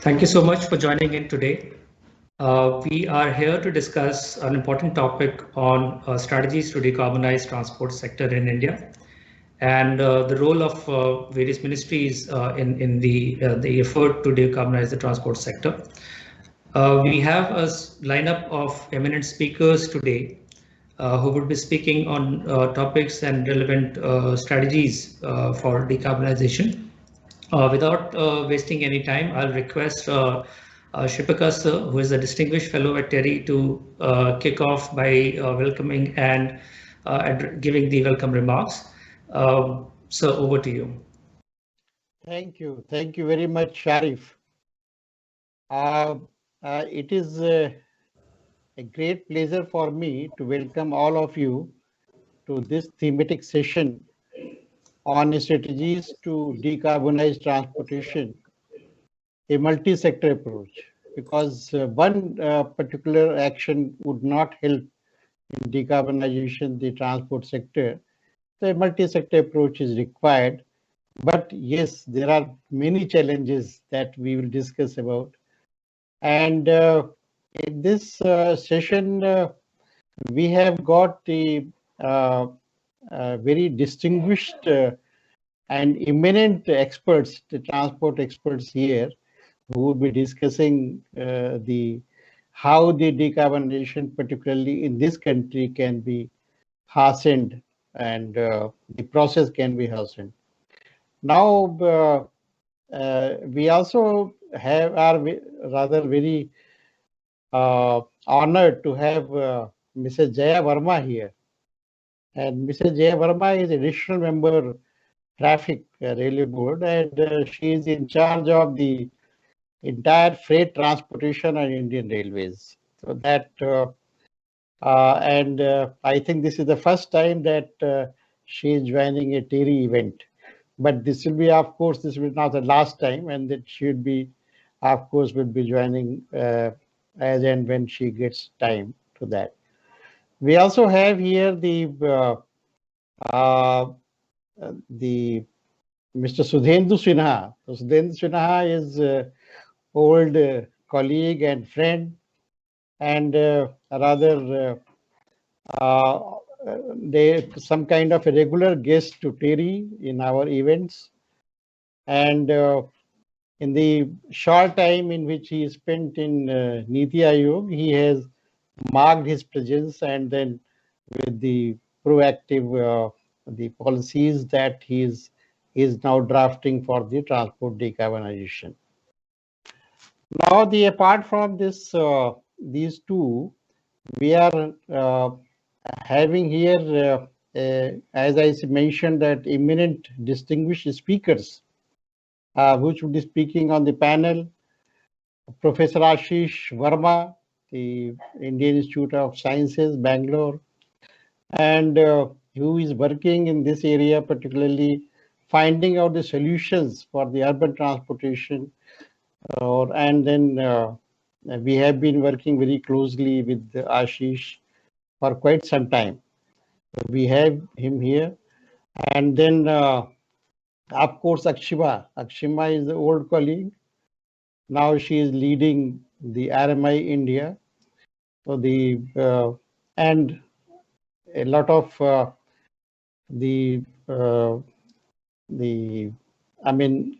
Thank you so much for joining in today. We are here to discuss an important topic on strategies to decarbonize transport sector in India and the role of various ministries in the effort to decarbonize the transport sector. We have a lineup of eminent speakers today who would be speaking on topics and relevant strategies for decarbonization. Without wasting any time, I'll request Shri Prakash, sir, who is a distinguished fellow at TERI, to kick off by welcoming and giving the welcome remarks. Sir, over to you. Thank you. Thank you very much, Sharif. It is a great pleasure for me to welcome all of you to this thematic session on strategies to decarbonize transportation, a multi-sector approach, because one particular action would not help in decarbonization the transport sector. The multi-sector approach is required. But yes, there are many challenges that we will discuss about. And in this session, we have got the very distinguished and eminent experts, the transport experts here, who will be discussing how the decarbonization, particularly in this country, can be hastened and the process can be hastened. Now, we also are rather very honored to have Mrs. Jaya Varma here. And Mrs. Jaya Varma is additional member Traffic Railway Board, and she is in charge of the entire freight transportation on Indian Railways. So that, I think this is the first time that she is joining a TERI event. But this will be, of course, this will not the last time, and that should be, of course, will be joining as and when she gets time to that. We also have here the Mr. Sudhendu Sinha. So Sudhendu Sinha is old colleague and friend, and rather they some kind of a regular guest to TERI in our events. And in the short time in which he spent in Niti Aayog, he has marked his presence, and then with the proactive the policies that he is now drafting for the transport decarbonization. Now, apart from this, these two, we are having here, as I mentioned, that eminent distinguished speakers, which will be speaking on the panel. Professor Ashish Verma, the Indian Institute of Sciences, Bangalore, and who is working in this area, particularly finding out the solutions for the urban transportation. And then we have been working very closely with Ashish for quite some time. We have him here. And then, of course, Akshima. Akshima is the old colleague. Now she is leading the RMI India. So and a lot of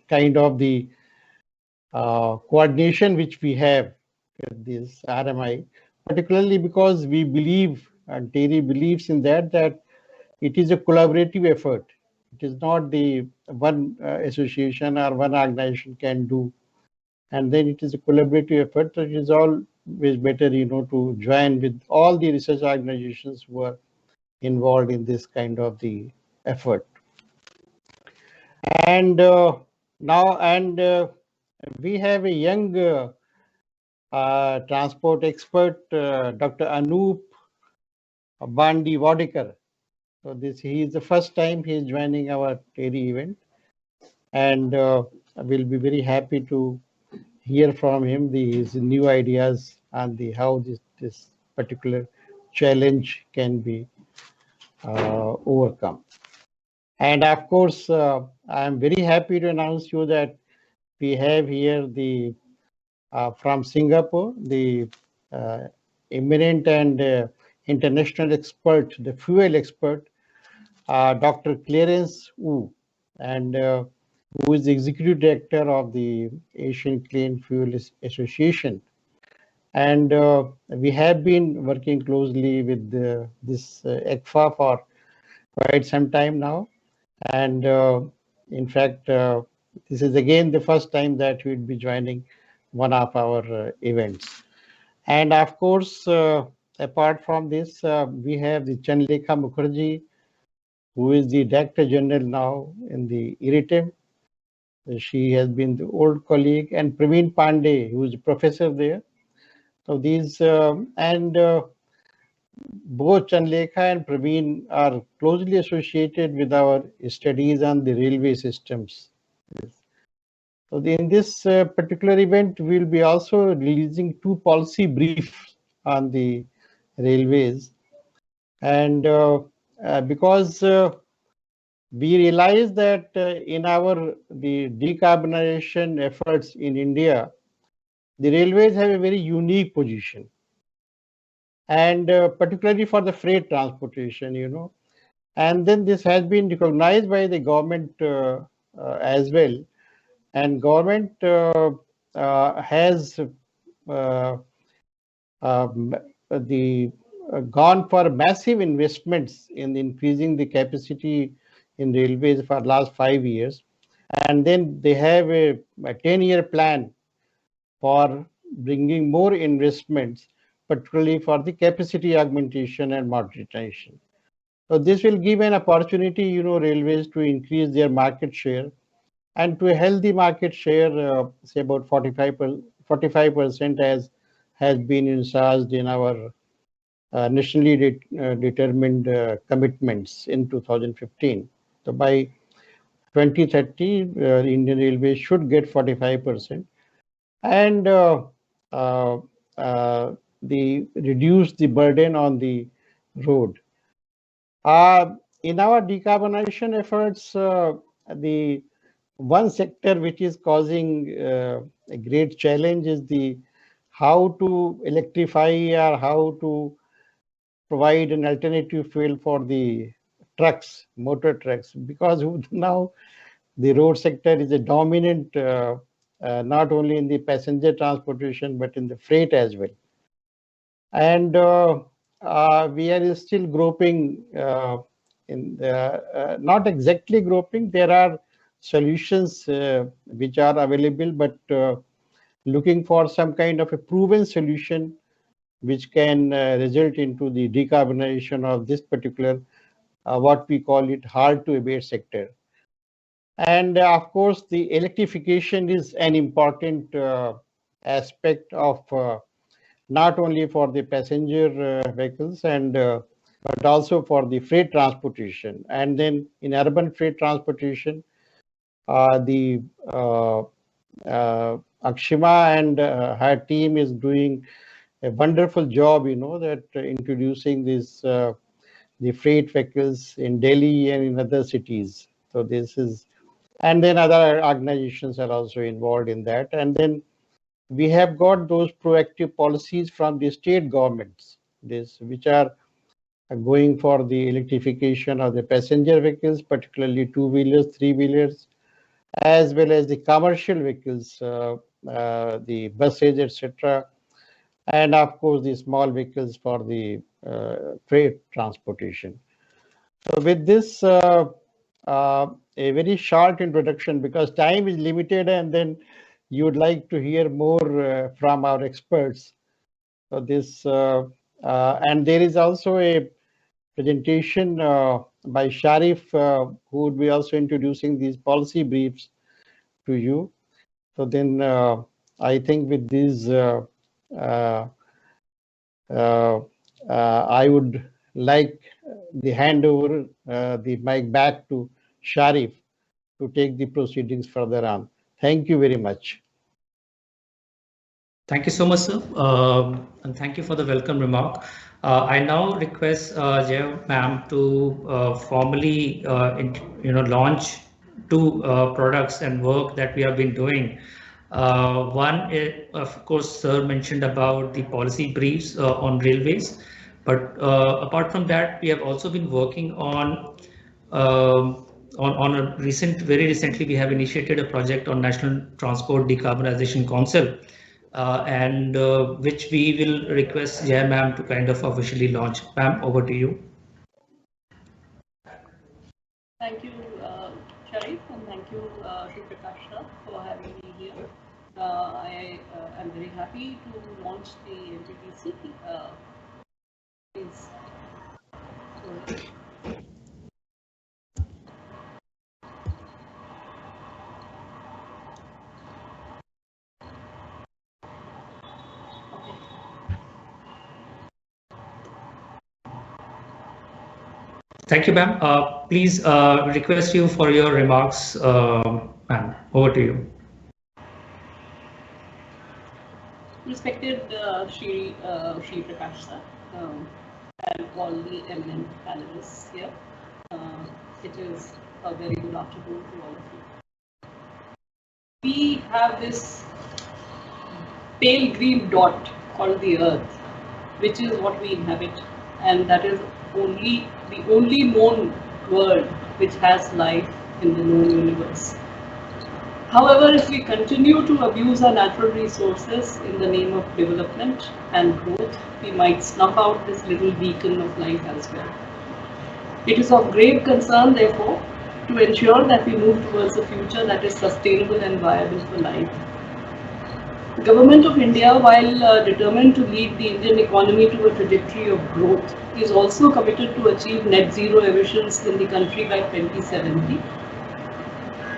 kind of the coordination which we have with this RMI, particularly because we believe, and TERI believes in that it is a collaborative effort. It is not the one association or one organization can do. And then it is a collaborative effort. It is always better, to join with all the research organizations who are involved in this kind of the effort. And we have a young transport expert, Dr. Anoop Bandi Wadekar. So he is the first time he is joining our TERI event, and we'll be very happy to hear from him his new ideas on how this particular challenge can be overcome. And of course, I am very happy to announce you that we have here the from Singapore, the eminent and international expert, the fuel expert, Dr. Clarence Wu, and who is the executive director of the Asian Clean Fuel Association. And we have been working closely with this ECFA for quite some time now. And in fact, this is again the first time that we'll be joining one of our events. And of course, apart from this, we have the Chandlekha Mukherjee, who is the Director General now in the IRITEM. She has been the old colleague, and Praveen Pandey, who is a professor there. So these, both Chandlekha and Praveen are closely associated with our studies on the railway systems. So in this particular event, we'll be also releasing two policy briefs on the railways. And because we realize that in the decarbonization efforts in India, the railways have a very unique position. And particularly for the freight transportation, And then this has been recognized by the government as well. And government has gone for massive investments in increasing the capacity in railways for last 5 years. And then they have a 10-year plan for bringing more investments, particularly for the capacity augmentation and modernization. So this will give an opportunity, railways to increase their market share, and to a healthy market share, say about 45% as has been envisaged in our nationally determined commitments in 2015. So by 2030, Indian Railways should get 45%, and reduce the burden on the road. In our decarbonization efforts, the one sector which is causing a great challenge is how to electrify or how to provide an alternative fuel for the trucks, motor trucks, because now the road sector is a dominant, not only in the passenger transportation, but in the freight as well. And we are still groping not exactly groping. There are solutions which are available, but looking for some kind of a proven solution which can result into the decarbonization of this particular, what we call it, hard to abate sector. And of course, the electrification is an important aspect of not only for the passenger vehicles but also for the freight transportation. And then in urban freight transportation, Akshima and her team is doing a wonderful job, that introducing the freight vehicles in Delhi and in other cities. So this is, and then other organizations are also involved in that. And then we have got those proactive policies from the state governments, which are going for the electrification of the passenger vehicles, particularly two-wheelers, three-wheelers, as well as the commercial vehicles, the buses, etc., and of course the small vehicles for the freight transportation. So with this, a very short introduction, because time is limited, and then you would like to hear more from our experts. So this, and there is also a presentation by Sharif, who would be also introducing these policy briefs to you. So then I think with these, I would like the handover, the mic back to Sharif to take the proceedings further on. Thank you very much. Thank you so much, sir, and thank you for the welcome remark. I now request Jaya ma'am to formally, launch two products and work that we have been doing One, of course, Sir mentioned about the policy briefs on railways, but apart from that, we have also been working on a very recently, we have initiated a project on National Transport Decarbonization Council, and which we will request Jaya ma'am to kind of officially launch. Ma'am, over to you. Thank you, Sharif, and thank you, Shri Prakash, for having me here. I am very happy to launch the NTDC. Please. Thank you, ma'am. Please request you for your remarks, ma'am. Over to you. Respected Shri Prakash, and all the eminent panelists here. It is a very good afternoon to all of you. We have this pale green dot called the Earth, which is what we inhabit, and that is the only known world which has life in the known universe. However, if we continue to abuse our natural resources in the name of development and growth, we might snuff out this little beacon of life as well. It is of grave concern, therefore, to ensure that we move towards a future that is sustainable and viable for life. The Government of India, while determined to lead the Indian economy to a trajectory of growth, is also committed to achieve net zero emissions in the country by 2070.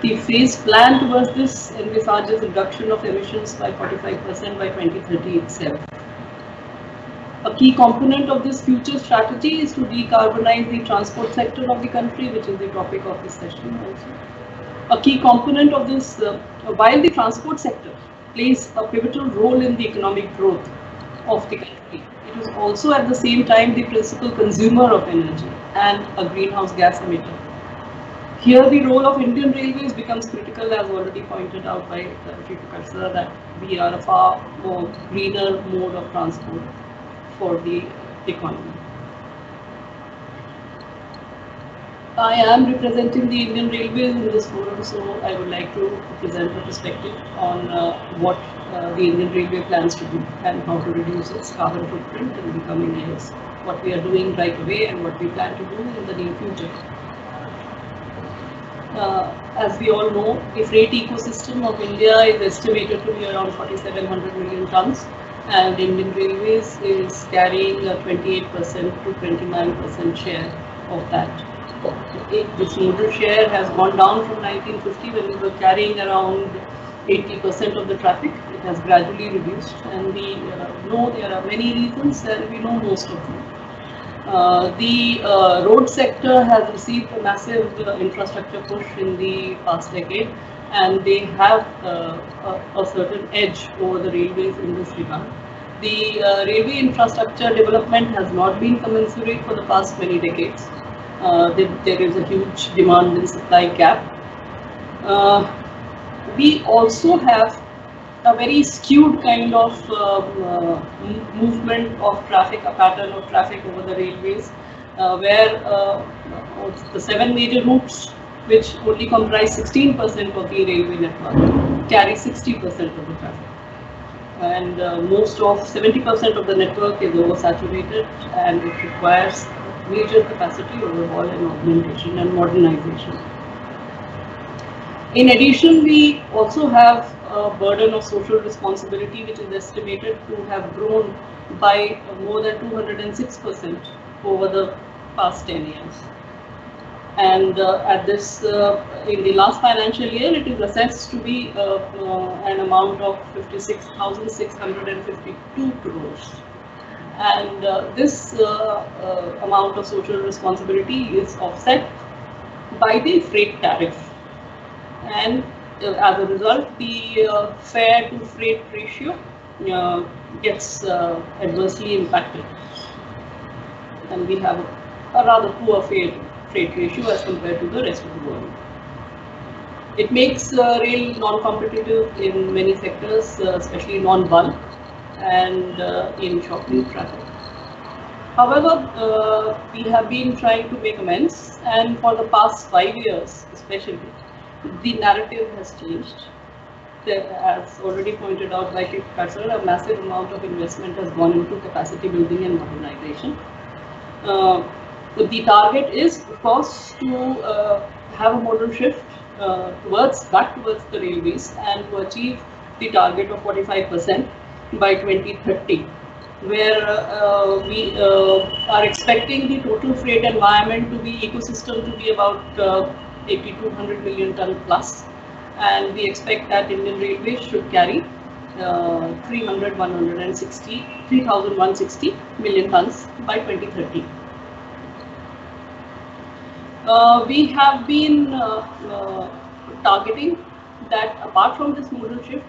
The phased plan towards this envisages reduction of emissions by 45% by 2030 itself. A key component of this future strategy is to decarbonize the transport sector of the country, which is the topic of this session also. A key component of this, while the transport sector plays a pivotal role in the economic growth of the country, it is also at the same time the principal consumer of energy and a greenhouse gas emitter. Here, the role of Indian Railways becomes critical, as already pointed out by Shri Prakash, that we are a far more greener mode of transport for the economy. I am representing the Indian Railways in this forum, so I would like to present a perspective on what the Indian Railway plans to do and how to reduce its carbon footprint in the coming years, what we are doing right away and what we plan to do in the near future. As we all know, the freight ecosystem of India is estimated to be around 4,700 million tons, and Indian Railways is carrying a 28% to 29% share of that. This modal share has gone down from 1950, when we were carrying around 80% of the traffic. It has gradually reduced, and we know there are many reasons, and we know most of them. The road sector has received a massive infrastructure push in the past decade, and they have a certain edge over the railways in this regard. The railway infrastructure development has not been commensurate for the past many decades. There is a huge demand and supply gap. We also have a very skewed kind of movement of traffic, a pattern of traffic over the railways, where the 7 major routes, which only comprise 16% of the railway network, carry 60% of the traffic. And most of 70% of the network is oversaturated, and it requires major capacity overhaul and augmentation and modernization. In addition, we also have a burden of social responsibility, which is estimated to have grown by more than 206% over the past 10 years. And at this, in the last financial year, it is assessed to be an amount of 56,652 crores. And this amount of social responsibility is offset by the freight tariff. And as a result, the fare to freight ratio gets adversely impacted, and we have a rather poor freight ratio as compared to the rest of the world. It makes rail non-competitive in many sectors, especially non-bulk and in short-range traffic. However, we have been trying to make amends, and for the past 5 years especially, the narrative has changed. As already pointed out by Shri Prakash, a massive amount of investment has gone into capacity building and modernization. The target is, of course, to have a modal shift back towards the railways and to achieve the target of 45% by 2030, where we are expecting the total freight environment to be ecosystem to be about 8,200 million ton plus, and we expect that Indian Railways should carry 3,160 million tons by 2030. We have been targeting that apart from this modal shift,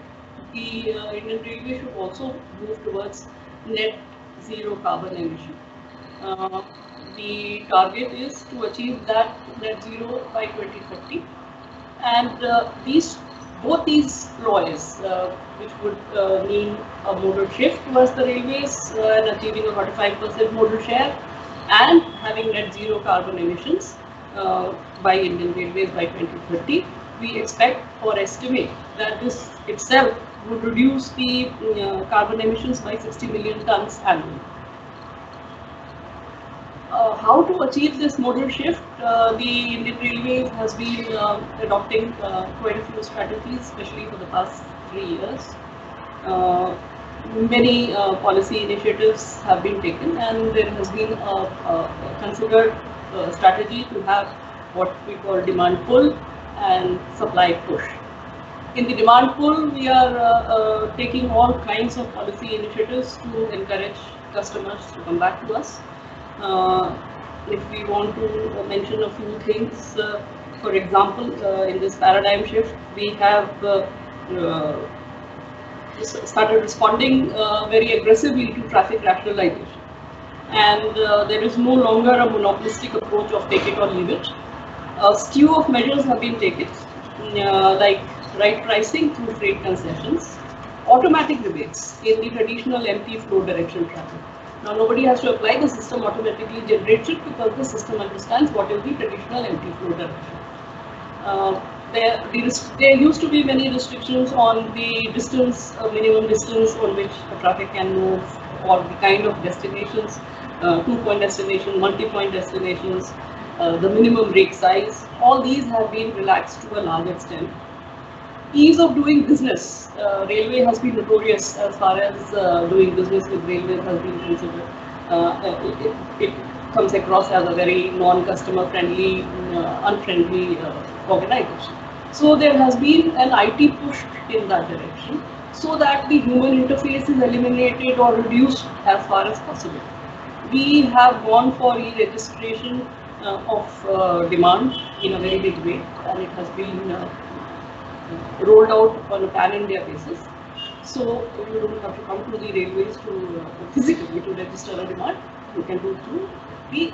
the Indian Railway should also move towards net zero carbon emission. The target is to achieve that net zero by 2030, and both these laws, which would mean a modal shift towards the railways and achieving a 45% modal share and having net zero carbon emissions by Indian Railways by 2030, we expect or estimate that this itself would reduce the carbon emissions by 60 million tons annually. How to achieve this modal shift? The Indian Railways has been adopting quite a few strategies, especially for the past 3 years. Many policy initiatives have been taken, and there has been a considered strategy to have what we call demand pull and supply push. In the demand pull, we are taking all kinds of policy initiatives to encourage customers to come back to us. If we want to mention a few things, for example, in this paradigm shift, we have started responding very aggressively to traffic rationalization. And there is no longer a monopolistic approach of take it or leave it. A slew of measures have been taken, like right pricing through freight concessions, automatic rebates in the traditional empty flow direction traffic. Now nobody has to apply, the system automatically generates it because the system understands what is the traditional empty flow direction. There used to be many restrictions on the distance, minimum distance on which a traffic can move, or the kind of destinations, 2-point destination, multi-point destinations, the minimum rake size. All these have been relaxed to a large extent. Ease of doing business. Railway has been notorious as far as doing business with railways has been considered. It comes across as a very non-customer friendly, unfriendly organization. So there has been an IT push in that direction so that the human interface is eliminated or reduced as far as possible. We have gone for e-registration of demand in a very big way, and it has been rolled out on a pan-India basis. So you don't have to come to the railways to physically to register a demand. You can do through the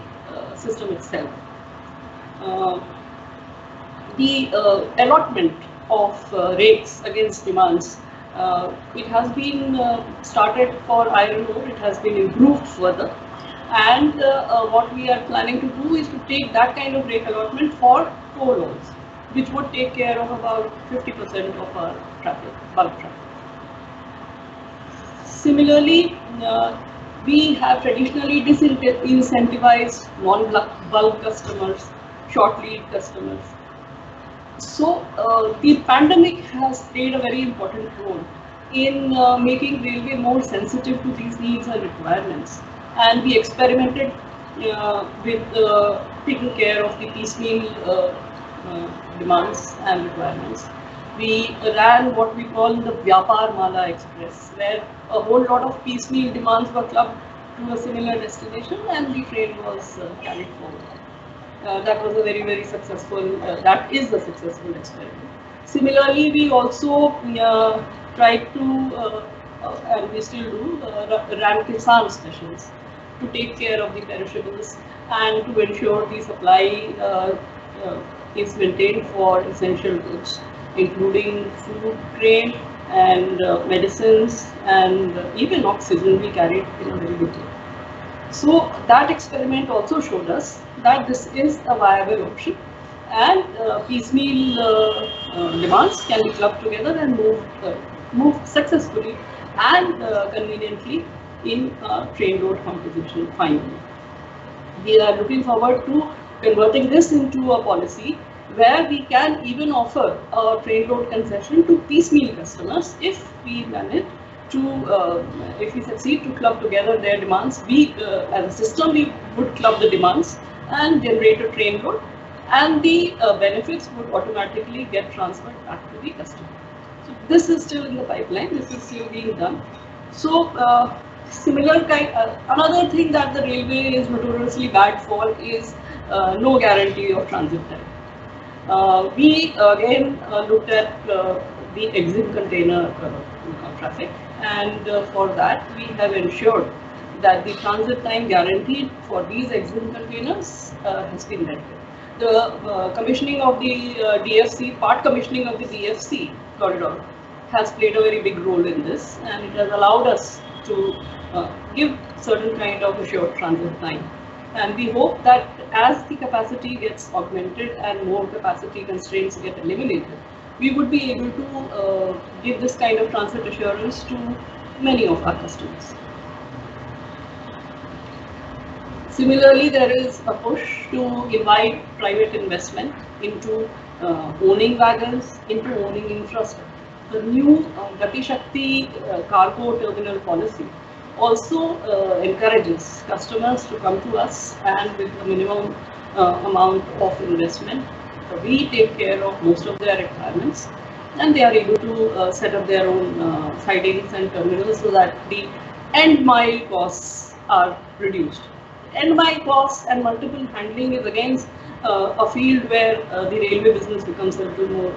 system itself. The allotment of rates against demands, it has been started for iron ore, it has been improved further, and what we are planning to do is to take that kind of rate allotment for coal loads, which would take care of about 50% of our traffic, bulk traffic. Similarly, we have traditionally disincentivized non-bulk customers, short lead customers. So the pandemic has played a very important role in making railway more sensitive to these needs and requirements. And we experimented with taking care of the piecemeal demands and requirements. We ran what we call the Vyapar Mala Express, where a whole lot of piecemeal demands were clubbed to a similar destination and the train was carried forward. That was a very, very successful, that is a successful experiment. Similarly, we also tried to, and we still do, ran Kisan specials to take care of the perishables and to ensure the supply is maintained for essential goods, including food grain and medicines and even oxygen we carried in a very big way. So that experiment also showed us that this is a viable option, and piecemeal demands can be clubbed together and moved successfully and conveniently in a train load composition finally. We are looking forward to converting this into a policy where we can even offer a train load concession to piecemeal customers if we manage to, if we succeed to club together their demands. We, as a system, we would club the demands and generate a train load, and the benefits would automatically get transferred back to the customer. So this is still in the pipeline. This is still being done. So similar kind. Another thing that the railway is notoriously bad for is no guarantee of transit time. We again looked at the exim container traffic, and for that we have ensured that the transit time guaranteed for these exim containers has been met. The commissioning of the DFC, part commissioning of the DFC corridor has played a very big role in this, and it has allowed us to give certain kind of assured transit time. And we hope that as the capacity gets augmented and more capacity constraints get eliminated, we would be able to give this kind of transit assurance to many of our customers. Similarly, there is a push to invite private investment into owning wagons, into owning infrastructure. The new Gati Shakti cargo terminal policy also encourages customers to come to us, and with a minimum amount of investment, we take care of most of their requirements, and they are able to set up their own sidings and terminals so that the end mile costs are reduced. End mile costs and multiple handling is again a field where the railway business becomes a little more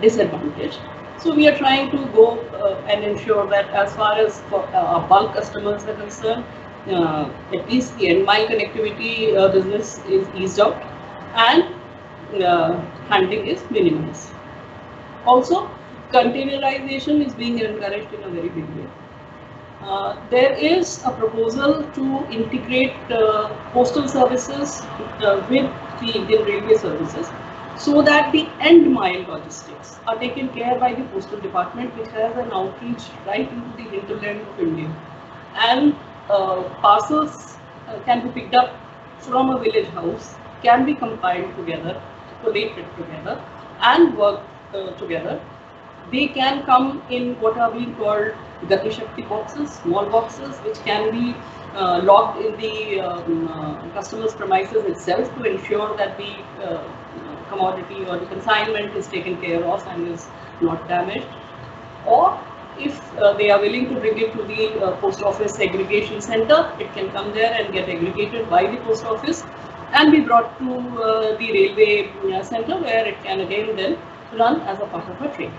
disadvantaged. So we are trying to go and ensure that as far as our bulk customers are concerned, at least the end mile connectivity business is eased out and handling is minimized. Also, containerization is being encouraged in a very big way. There is a proposal to integrate postal services with the Indian Railway services, so that the end mile logistics are taken care by the postal department, which has an outreach right into the hinterland of India, and parcels can be picked up from a village house, can be compiled together, collated together, and work together. They can come in what are being called Gati Shakti boxes, small boxes, which can be logged in the customer's premises itself to ensure that the commodity or the consignment is taken care of and is not damaged. Or if they are willing to bring it to the post office segregation center, it can come there and get aggregated by the post office and be brought to the railway center, where it can again then run as a part of a train.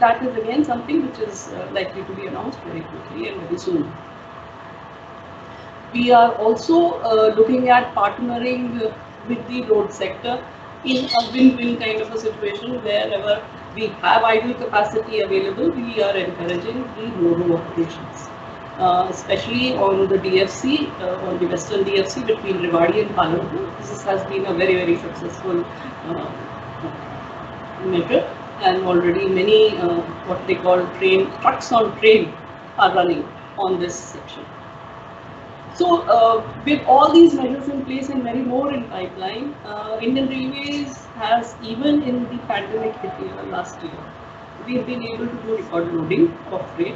That is again something which is likely to be announced very quickly and very soon. We are also looking at partnering with the road sector in a win-win kind of a situation. Wherever we have idle capacity available, we are encouraging the ro-ro operations, especially on the DFC, on the western DFC between Rewari and Palanpur. This has been a very, very successful measure, and already many what they call trucks on train are running on this section. So with all these measures in place and many more in pipeline, Indian Railways has, even in the pandemic hit year last year, we've been able to do record loading of freight,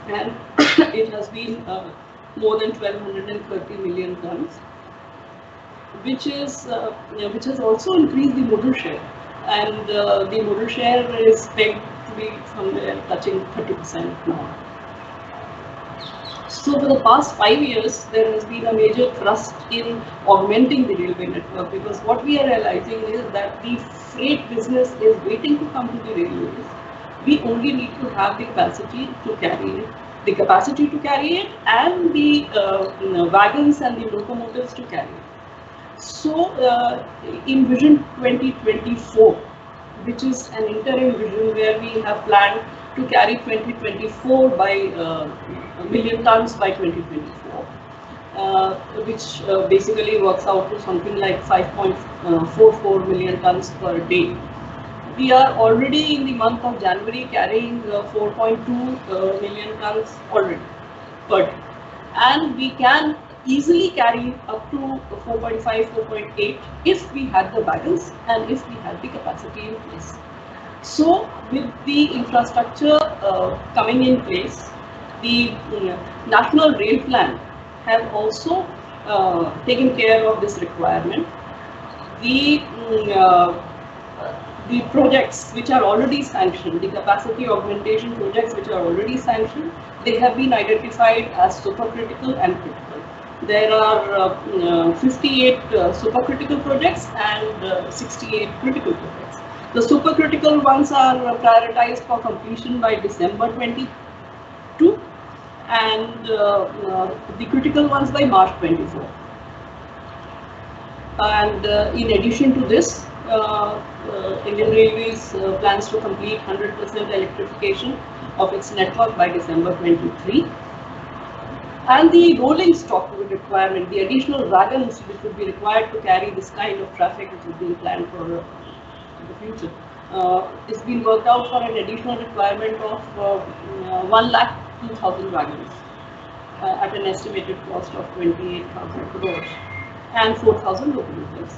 and it has been more than 1230 million tons, which has also increased the modal share, and the modal share is pegged to be somewhere touching 30% now. So for the past 5 years, there has been a major thrust in augmenting the railway network, because what we are realizing is that the freight business is waiting to come to the railways. We only need to have the capacity to carry it, and the wagons and the locomotives to carry it. So in Vision 2024, which is an interim vision where we have planned to carry 2024 by a million tons by 2024, which basically works out to something like 5.44 million tons per day. We are already in the month of January carrying 4.2 million tons already per day, and we can easily carry up to 4.5, 4.8 if we had the wagons and if we had the capacity in place. So with the infrastructure coming in place, the National Rail Plan has also taken care of this requirement. The projects which are already sanctioned, the capacity augmentation projects which are already sanctioned, they have been identified as supercritical and critical. There are 58 supercritical projects and 68 critical projects. The supercritical ones are prioritized for completion by December 22 and the critical ones by March 24. And in addition to this, Indian Railways plans to complete 100% electrification of its network by December 23. And the rolling stock requirement, the additional wagons which would be required to carry this kind of traffic which is being planned for the future, is being worked out for an additional requirement of 1,02,000 wagons at an estimated cost of 28,000 crores and 4,000 locomotives.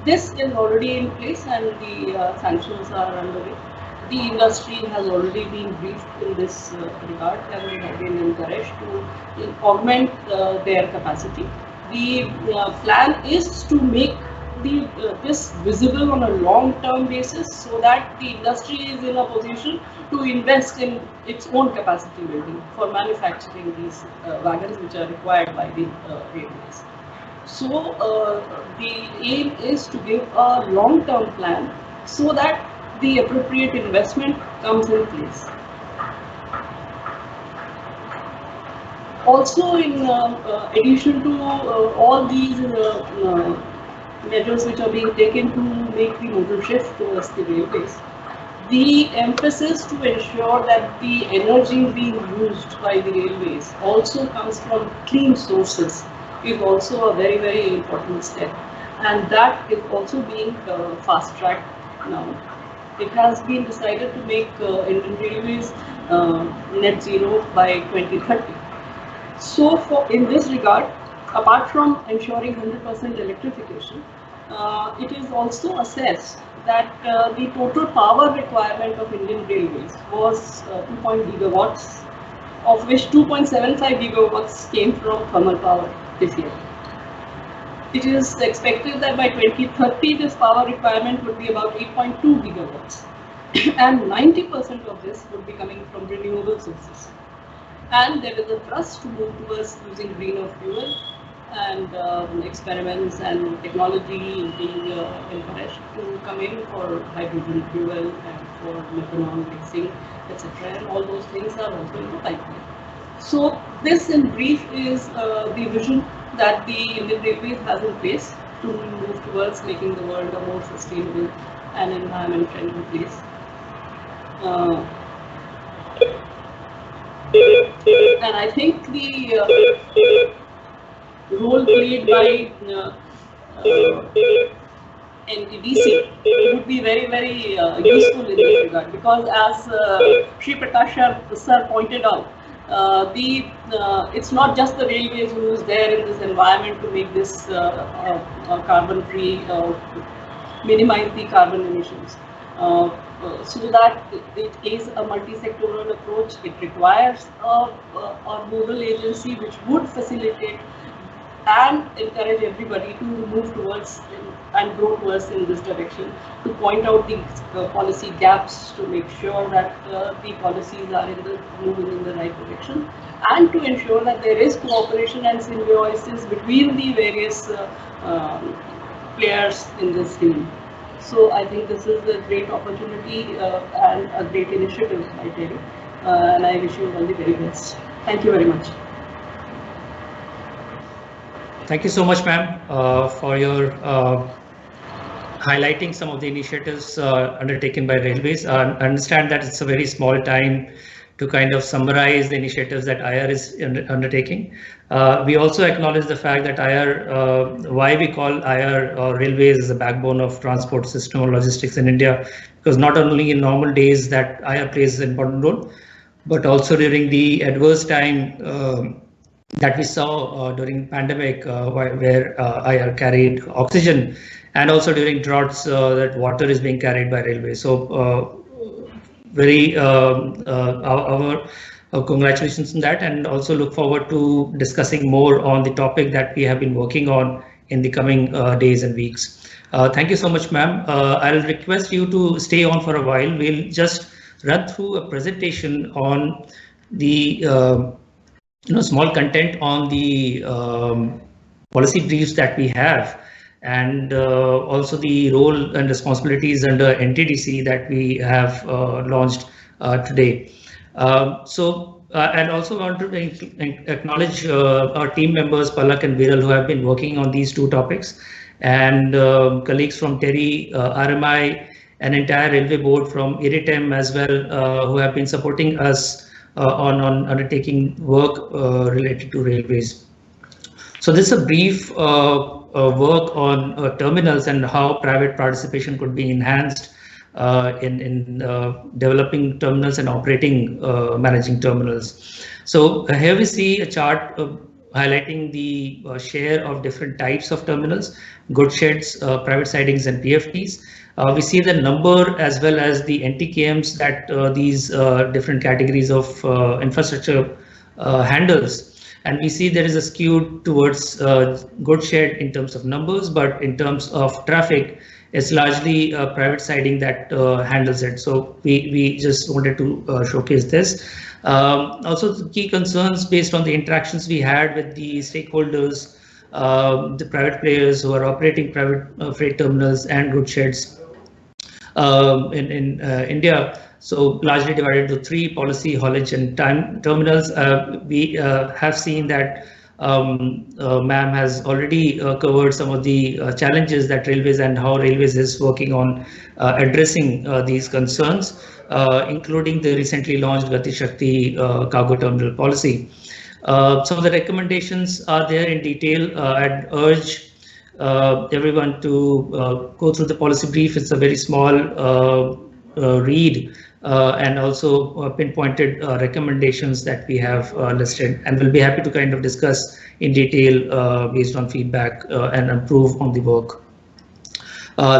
This is already in place and the sanctions are underway. The industry has already been briefed in this regard and they have been encouraged to augment their capacity. The plan is to make this visible on a long-term basis so that the industry is in a position to invest in its own capacity building for manufacturing these wagons which are required by the railways. So the aim is to give a long-term plan so that the appropriate investment comes in place. Also, in addition to all these measures which are being taken to make the modal shift towards the railways, the emphasis to ensure that the energy being used by the railways also comes from clean sources is also a very, very important step, and that is also being fast-tracked now. It has been decided to make Indian Railways net zero by 2030. So, in this regard, apart from ensuring 100% electrification, it is also assessed that the total power requirement of Indian Railways was 2.0 gigawatts, of which 2.75 gigawatts came from thermal power this year. It is expected that by 2030 this power requirement would be about 8.2 gigawatts and 90% of this would be coming from renewable sources. And there is a thrust to move towards using greener fuel, and experiments and technology is being encouraged to come in for hydrogen fuel and for methanol mixing, etc. And all those things are also in the pipeline. So this in brief is the vision that the Indian Railways has in place to move towards making the world a more sustainable and environment friendly place. And I think the role played by NTDC would be very, very useful in this regard, because as Shri Prakash sir pointed out, it's not just the railways who is there in this environment to make this carbon free, minimize the carbon emissions. So that it is a multi-sectoral approach. It requires a modal agency which would facilitate and encourage everybody to move towards and grow towards in this direction, to point out the policy gaps, to make sure that the policies are moving in the right direction, and to ensure that there is cooperation and symbiosis between the various players in this field. So I think this is a great opportunity and a great initiative by TERI, and I wish you all the very best. Thank you very much. Thank you so much, ma'am, for your highlighting some of the initiatives undertaken by railways. I understand that it's a very small time to kind of summarize the initiatives that IR is undertaking. We also acknowledge the fact that IR, why we call IR or railways as the backbone of transport system or logistics in India, because not only in normal days that IR plays an important role, but also during the adverse time that we saw during pandemic, where IR carried oxygen, and also during droughts that water is being carried by railway. So very our congratulations on that, and also look forward to discussing more on the topic that we have been working on in the coming days and weeks. Thank you so much, ma'am. I'll request you to stay on for a while. We'll just run through a presentation on the small content on the policy briefs that we have, and also the role and responsibilities under NTDC that we have launched today. And also want to acknowledge our team members, Palak and Viral, who have been working on these two topics, and colleagues from TERI, RMI, and entire railway board from IRITEM as well, who have been supporting us on undertaking work related to railways. So this is a brief work on terminals and how private participation could be enhanced in developing terminals and operating managing terminals. So here we see a chart highlighting the share of different types of terminals, goods sheds, private sidings, and PFTs. We see the number as well as the NTKMs that these different categories of infrastructure handles. And we see there is a skew towards goods shed in terms of numbers, but in terms of traffic, it's largely private siding that handles it. So we just wanted to showcase this. Also, the key concerns based on the interactions we had with the stakeholders, the private players who are operating private freight terminals and goods sheds in India. So largely divided into three: policy, haulage, and time terminals. We have seen that ma'am has already covered some of the challenges that railways and how railways is working on addressing these concerns, including the recently launched Gati Shakti cargo terminal policy. Some of the recommendations are there in detail. I'd urge everyone to go through the policy brief. It's a very small read, and also pinpointed recommendations that we have listed, and we'll be happy to kind of discuss in detail based on feedback and improve on the work.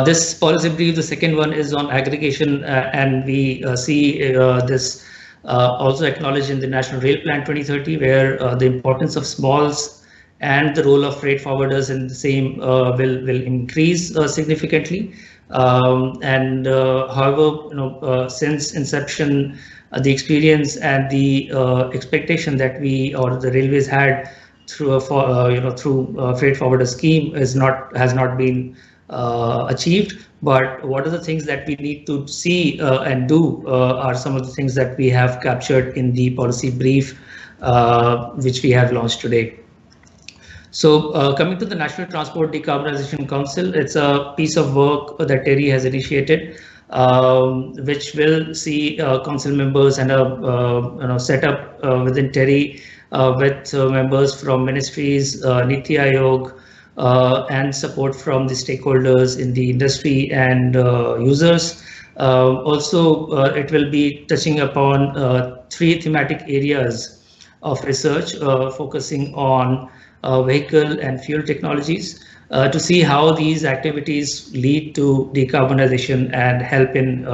This policy brief, the second one, is on aggregation, and we see this also acknowledged in the National Rail Plan 2030, where the importance of smalls and the role of freight forwarders in the same will increase significantly. However, since inception, the experience and the expectation that we or the railways had through a freight forwarder scheme has not been achieved. But what are the things that we need to see and do are some of the things that we have captured in the policy brief, which we have launched today. So coming to the National Transport Decarbonization Council, it's a piece of work that TERI has initiated, which will see council members and a setup within TERI with members from ministries, Niti Aayog, and support from the stakeholders in the industry and users. Also, it will be touching upon three thematic areas of research, focusing on vehicle and fuel technologies, to see how these activities lead to decarbonization and help in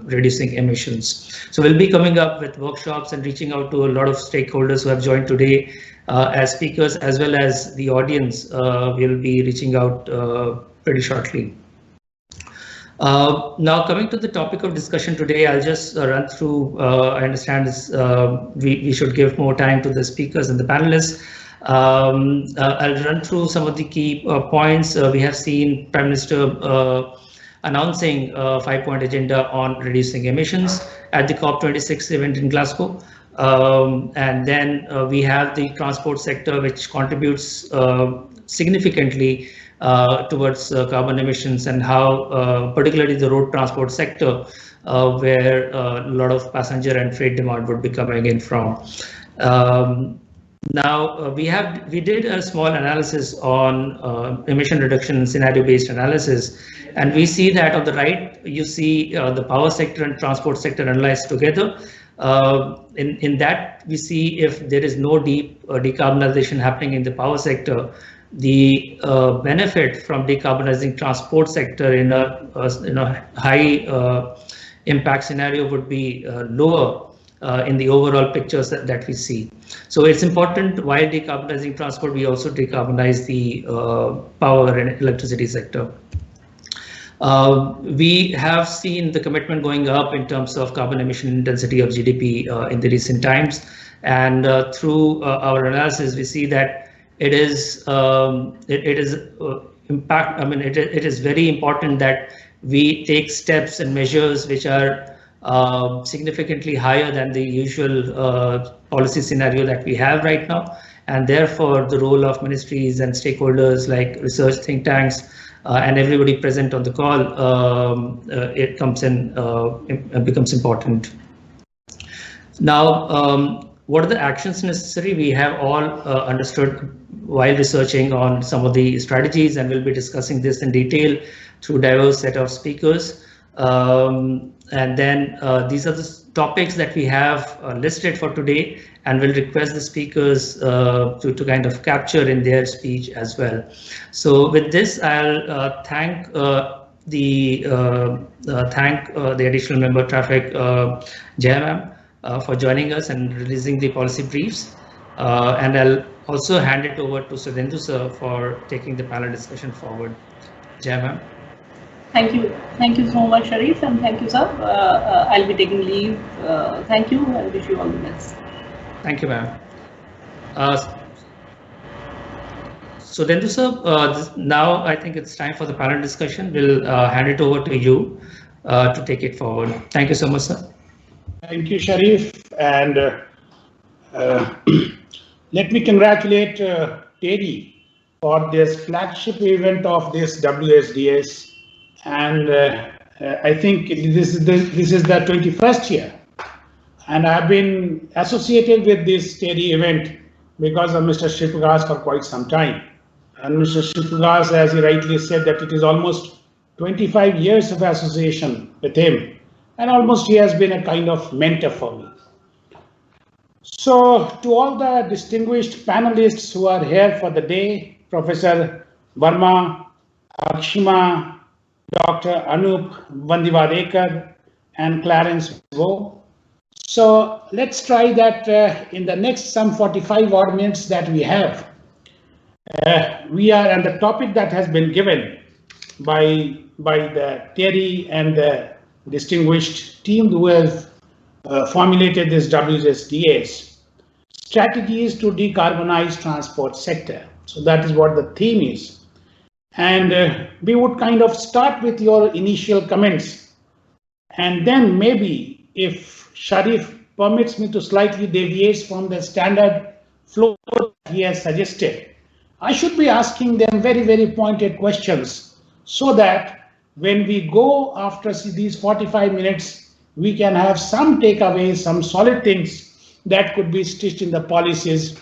reducing emissions. So we'll be coming up with workshops and reaching out to a lot of stakeholders who have joined today as speakers, as well as the audience. We'll be reaching out pretty shortly. Now, coming to the topic of discussion today, I'll just run through. I understand we should give more time to the speakers and the panelists. I'll run through some of the key points. We have seen Prime Minister announcing a 5-point agenda on reducing emissions at the COP26 event in Glasgow. And then we have the transport sector, which contributes significantly towards carbon emissions, and how particularly the road transport sector, where a lot of passenger and freight demand would be coming in from. Now we did a small analysis on emission reduction scenario-based analysis, and we see that on the right you see the power sector and transport sector analyzed together. In that we see if there is no deep decarbonization happening in the power sector, the benefit from decarbonizing transport sector in a high impact scenario would be lower in the overall pictures that we see. So it's important, while decarbonizing transport, we also decarbonize the power and electricity sector. We have seen the commitment going up in terms of carbon emission intensity of GDP in the recent times, and through our analysis, we see that it is impact. I mean, it is very important that we take steps and measures which are significantly higher than the usual policy scenario that we have right now, and therefore the role of ministries and stakeholders like research think tanks and everybody present on the call, it comes in and becomes important. Now, what are the actions necessary? We have all understood while researching on some of the strategies, and we'll be discussing this in detail through diverse set of speakers. And then these are the topics that we have listed for today, and we'll request the speakers to kind of capture in their speech as well. So with this, I'll thank the additional member traffic, Jaya ma'am, for joining us and releasing the policy briefs. And I'll also hand it over to Sudhendu sir for taking the panel discussion forward. Jaya ma'am. Thank you so much, Sharif, and thank you, sir. I'll be taking leave. Thank you, and wish you all the best. Thank you, ma'am. So Dendu sir, now I think it's time for the panel discussion. We'll hand it over to you to take it forward. Thank you so much, sir. Thank you, Sharif, and let me congratulate TERI for this flagship event of this WSDS. And I think this is the 21st year, and I've been associated with this TERI event because of Mr. Shri Prakash for quite some time. And Mr. Shri Prakash, as he rightly said, that it is almost 25 years of association with him, and almost he has been a kind of mentor for me. So to all the distinguished panelists who are here for the day, Professor Varma, Akshima, Dr. Anup Vandivadekar and Clarence Vo. So let's try that in the next some 45 odd minutes that we have. We are on the topic that has been given by the TERI and the distinguished team who have formulated this WSDS, strategies to decarbonize transport sector. So that is what the theme is. And we would kind of start with your initial comments, and then maybe if Sharif permits me to slightly deviate from the standard flow he has suggested, I should be asking them very, very pointed questions so that when we go after these 45 minutes, we can have some takeaways, some solid things that could be stitched in the policies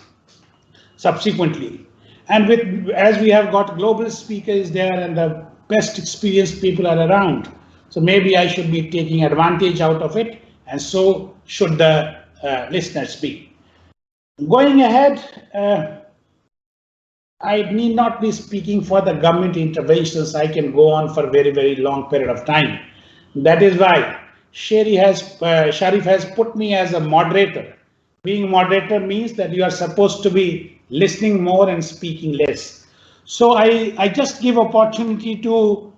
subsequently. And as we have got global speakers there and the best experienced people are around, so maybe I should be taking advantage out of it, and so should the listeners be. Going ahead, I need not be speaking for the government interventions. I can go on for a very, very long period of time. That is why Sharif has put me as a moderator. Being a moderator means that you are supposed to be listening more and speaking less. So I just give opportunity to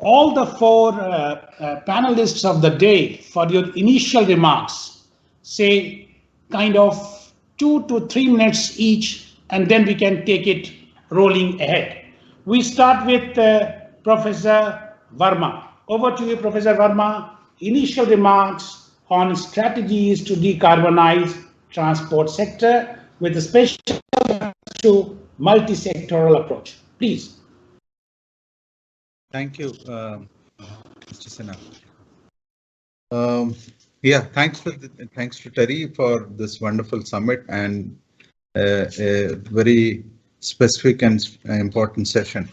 all the four panelists of the day for your initial remarks, say kind of 2 to 3 minutes each, and then we can take it rolling ahead. We start with Professor Varma. Over to you, Professor Varma. Initial remarks on strategies to decarbonize transport sector with a special to multi-sectoral approach. Please. Thank you, Mr. Sinha. Yeah, thanks to TERI for this wonderful summit and a very specific and important session.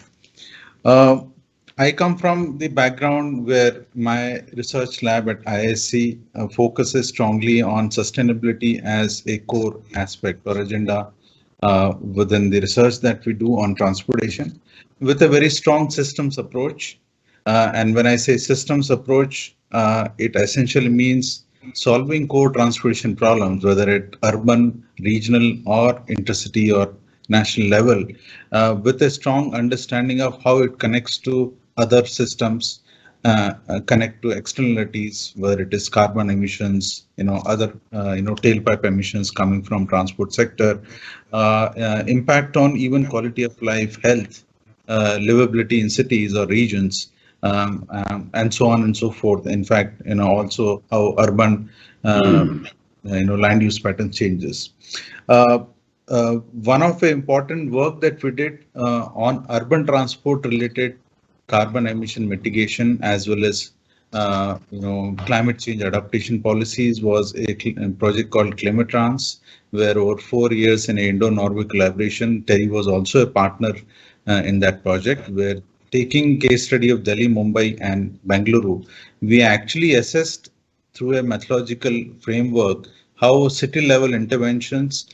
I come from the background where my research lab at IISc focuses strongly on sustainability as a core aspect or agenda within the research that we do on transportation with a very strong systems approach. And when I say systems approach, it essentially means solving core transportation problems, whether at urban, regional, or intercity or national level, with a strong understanding of how it connects to other systems, connect to externalities, whether it is carbon emissions, other, tailpipe emissions coming from transport sector, impact on even quality of life, health, livability in cities or regions, and so on and so forth. In fact, also how urban, land use pattern changes. One of the important work that we did on urban transport related carbon emission mitigation as well as climate change adaptation policies was a project called Climatrans, where over 4 years in Indo-Norway collaboration, TERI was also a partner in that project, where taking case study of Delhi, Mumbai and Bengaluru, we actually assessed through a methodological framework how city level interventions,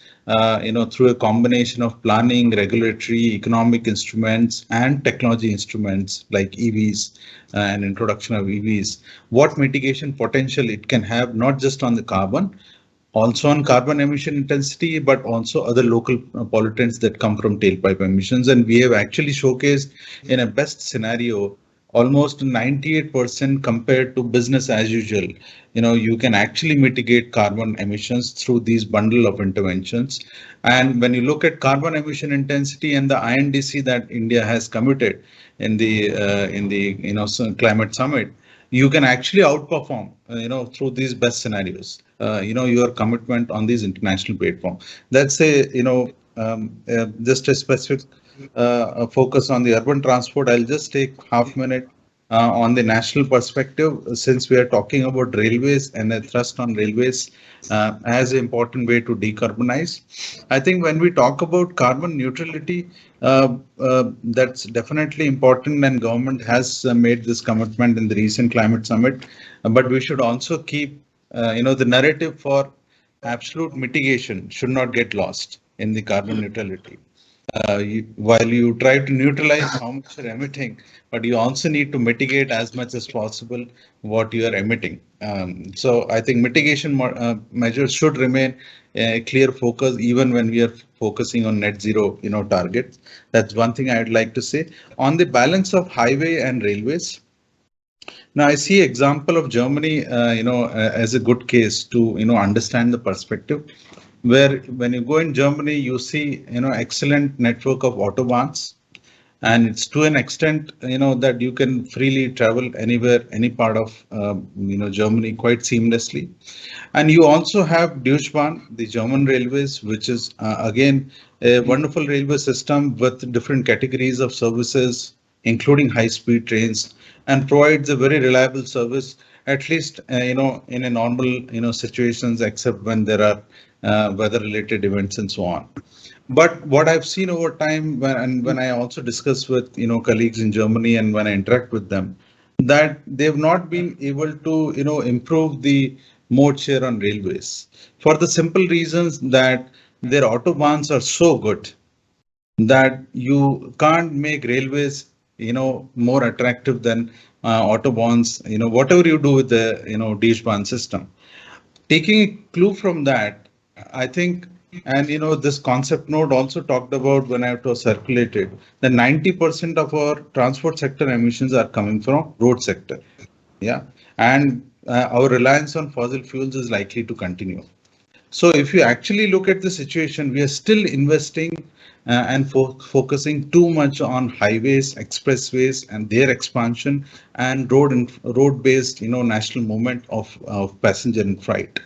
through a combination of planning, regulatory, economic instruments and technology instruments like EVs and introduction of EVs, what mitigation potential it can have, not just on the carbon, also on carbon emission intensity, but also other local pollutants that come from tailpipe emissions. And we have actually showcased in a best scenario almost 98% compared to business as usual. You can actually mitigate carbon emissions through these bundle of interventions. And when you look at carbon emission intensity and the INDC that India has committed in the climate summit, you can actually outperform, through these best scenarios, your commitment on these international platform. That's just a specific focus on the urban transport. I'll just take half minute on the national perspective, since we are talking about railways and a thrust on railways as an important way to decarbonize. I think when we talk about carbon neutrality, that's definitely important, and government has made this commitment in the recent climate summit. But we should also keep, the narrative for absolute mitigation should not get lost in the carbon neutrality. While you try to neutralize how much you're emitting, but you also need to mitigate as much as possible what you are emitting. So I think mitigation measures should remain a clear focus even when we are focusing on net zero, targets. That's one thing I'd like to say. On the balance of highway and railways, now I see example of Germany, as a good case to, understand the perspective, where when you go in Germany, you see, excellent network of autobahns, and it's to an extent, that you can freely travel anywhere, any part of, Germany quite seamlessly. And you also have Deutsche Bahn, the German railways, which is again a wonderful railway system with different categories of services, including high-speed trains, and provides a very reliable service, at least in a normal situations, except when there are weather-related events and so on. But what I've seen over time, when I also discuss with colleagues in Germany and when I interact with them, that they've not been able to improve the mode share on railways for the simple reasons that their autobahns are so good that you can't make railways more attractive than autobahns. Whatever you do with the Deutsche Bahn system. Taking a clue from that, I think, and this concept note also talked about when it was circulated, that 90% of our transport sector emissions are coming from road sector. Yeah, and our reliance on fossil fuels is likely to continue. So if you actually look at the situation, we are still investing and focusing too much on highways, expressways, and their expansion, and road-based, national movement of passenger and freight.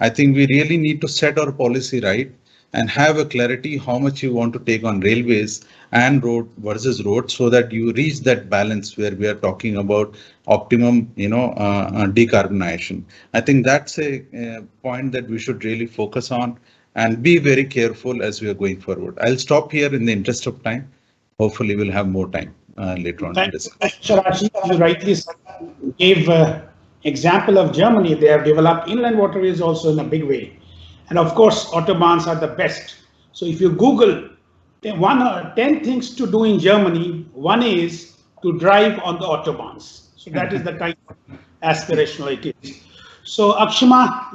I think we really need to set our policy right and have a clarity how much you want to take on railways and road versus road, so that you reach that balance where we are talking about optimum, decarbonization. I think that's a point that we should really focus on and be very careful as we are going forward. I'll stop here in the interest of time. Hopefully, we'll have more time later on to discuss. Sharashi, you rightly gave example of Germany. They have developed inland waterways also in a big way. And of course, autobahns are the best. So if you Google 10 things to do in Germany, one is to drive on the autobahns. So that is the kind of aspirational it is. So Akshima,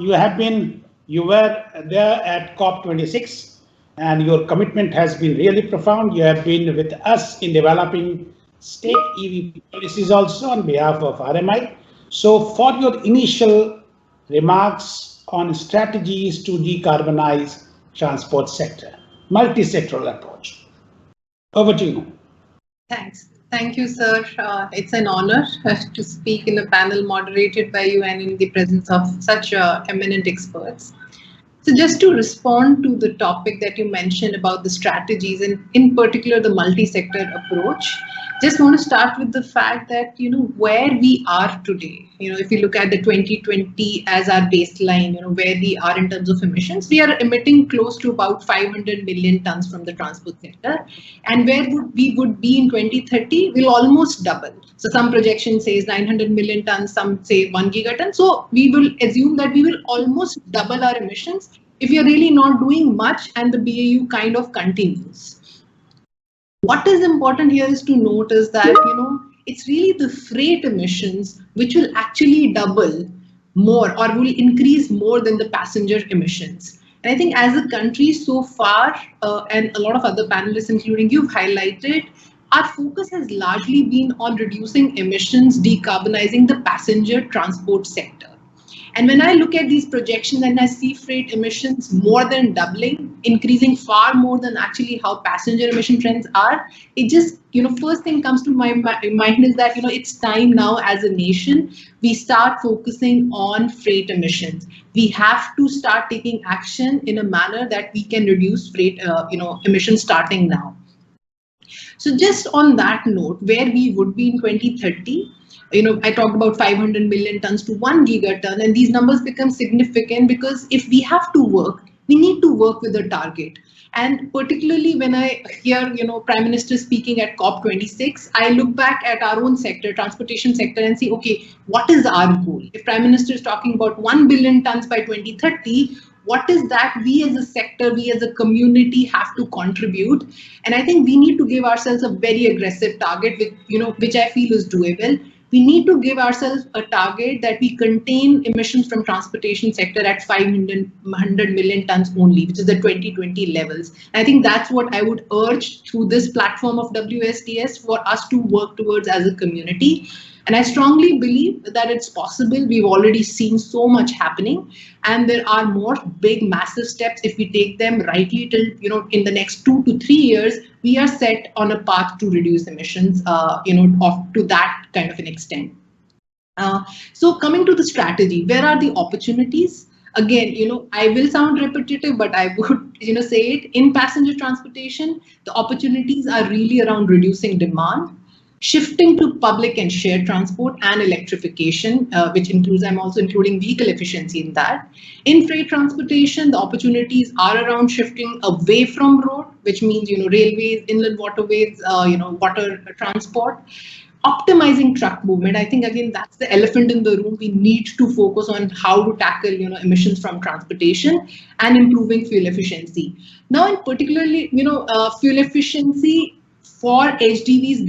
you were there at COP26, and your commitment has been really profound. You have been with us in developing state EV policies also on behalf of RMI. So for your initial remarks on strategies to decarbonize transport sector, multi-sectoral approach. Over to you. Thanks. Thank you, sir. It's an honor to speak in a panel moderated by you and in the presence of such eminent experts. So just to respond to the topic that you mentioned about the strategies and in particular the multi-sector approach, just want to start with the fact that, where we are today, if you look at the 2020 as our baseline, where we are in terms of emissions, we are emitting close to about 500 million tons from the transport sector. And where we would be in 2030 will almost double. So some projection says 900 million tons, some say 1 gigaton. So we will assume that we will almost double our emissions if we are really not doing much and the BAU kind of continues. What is important here is to note is that, it's really the freight emissions which will actually double more or will increase more than the passenger emissions. And I think as a country so far, and a lot of other panelists, including you've highlighted, our focus has largely been on reducing emissions, decarbonizing the passenger transport sector. And when I look at these projections and I see freight emissions more than doubling, increasing far more than actually how passenger emission trends are, it just, first thing comes to my mind is that, it's time now as a nation, we start focusing on freight emissions. We have to start taking action in a manner that we can reduce freight, emissions starting now. So just on that note, where we would be in 2030, I talked about 500 million tons to 1 gigaton, and these numbers become significant because if we have to work, we need to work with a target. And particularly when I hear, Prime Minister speaking at COP26, I look back at our own sector, transportation sector, and say, okay, what is our goal? If Prime Minister is talking about 1 billion tons by 2030, what is that we as a sector, we as a community have to contribute? And I think we need to give ourselves a very aggressive target, which I feel is doable. We need to give ourselves a target that we contain emissions from transportation sector at 500 million tons only, which is the 2020 levels. And I think that's what I would urge through this platform of WSTS for us to work towards as a community. And I strongly believe that it's possible. We've already seen so much happening, and there are more big, massive steps. If we take them rightly till, in the next 2 to 3 years, we are set on a path to reduce emissions, to that kind of an extent. So coming to the strategy, where are the opportunities? Again, I will sound repetitive, but I would, say it. In passenger transportation, the opportunities are really around reducing demand, shifting to public and shared transport and electrification, which includes, I'm also including vehicle efficiency in that. In freight transportation, the opportunities are around shifting away from road, which means, railways, inland waterways, water transport. Optimizing truck movement, I think, again, that's the elephant in the room. We need to focus on how to tackle, emissions from transportation and improving fuel efficiency. Now, in particularly, fuel efficiency for HDVs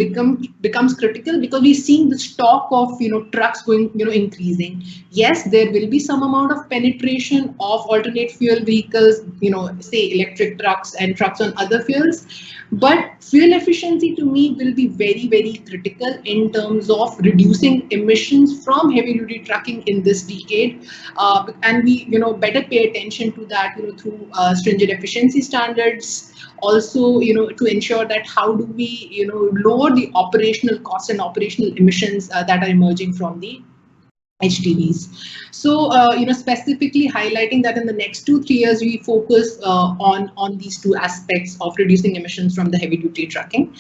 becomes critical because we're seeing the stock of trucks going increasing. Yes, there will be some amount of penetration of alternate fuel vehicles, say electric trucks and trucks on other fuels, but fuel efficiency to me will be very, very critical in terms of reducing emissions from heavy duty trucking in this decade, and we better pay attention to that through stringent efficiency standards. Also, to ensure that how do we, lower the operational costs and operational emissions that are emerging from the HDVs. So, specifically highlighting that in the next 2-3 years, we focus on these two aspects of reducing emissions from the heavy duty trucking.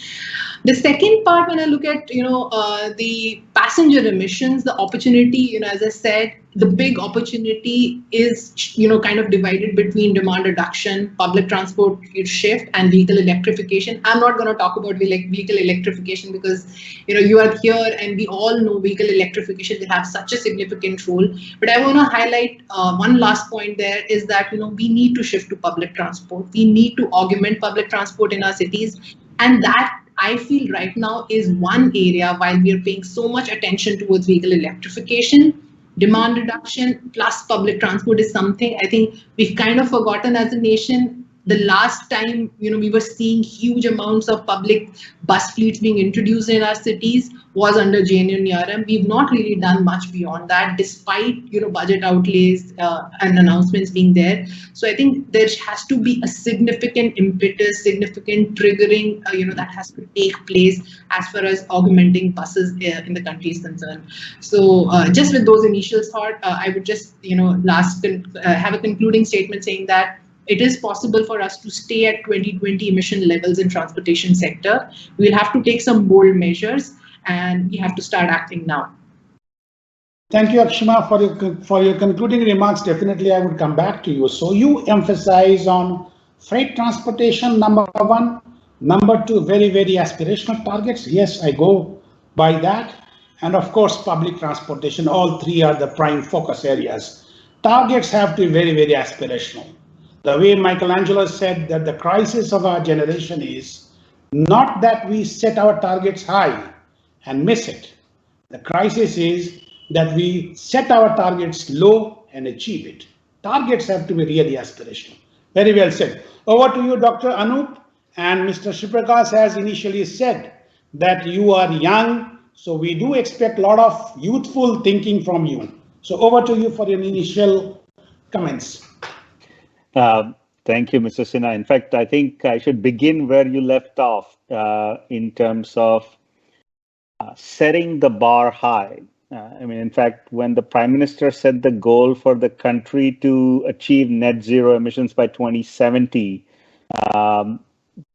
The second part, when I look at, the passenger emissions, the opportunity, as I said, the big opportunity is, kind of divided between demand reduction, public transport shift, and vehicle electrification. I'm not going to talk about vehicle electrification because, you are here and we all know vehicle electrification will have such a significant role. But I want to highlight one last point there is that, we need to shift to public transport. We need to augment public transport in our cities. And that, I feel right now, is one area, while we are paying so much attention towards vehicle electrification, demand reduction plus public transport is something I think we've kind of forgotten as a nation. The last time, we were seeing huge amounts of public bus fleets being introduced in our cities was under JNU and ERM. We've not really done much beyond that, despite, budget outlays and announcements being there. So I think there has to be a significant impetus, significant triggering, that has to take place as far as augmenting buses in the country is concerned. So just with those initial thoughts, I would just, have a concluding statement saying that it is possible for us to stay at 2020 emission levels in transportation sector. We'll have to take some bold measures and we have to start acting now. Thank you, Akshima, for your concluding remarks. Definitely, I would come back to you. So you emphasize on freight transportation, number one. Number two, very, very aspirational targets. Yes, I go by that. And of course, public transportation. All three are the prime focus areas. Targets have to be very, very aspirational. The way Michelangelo said that the crisis of our generation is not that we set our targets high and miss it. The crisis is that we set our targets low and achieve it. Targets have to be really aspirational. Very well said. Over to you, Dr. Anup. And Mr. Shri Prakash has initially said that you are young, so we do expect a lot of youthful thinking from you. So over to you for your initial comments. Thank you, Mr. Sinha. In fact, I think I should begin where you left off in terms of setting the bar high. In fact, when the Prime Minister set the goal for the country to achieve net zero emissions by 2070,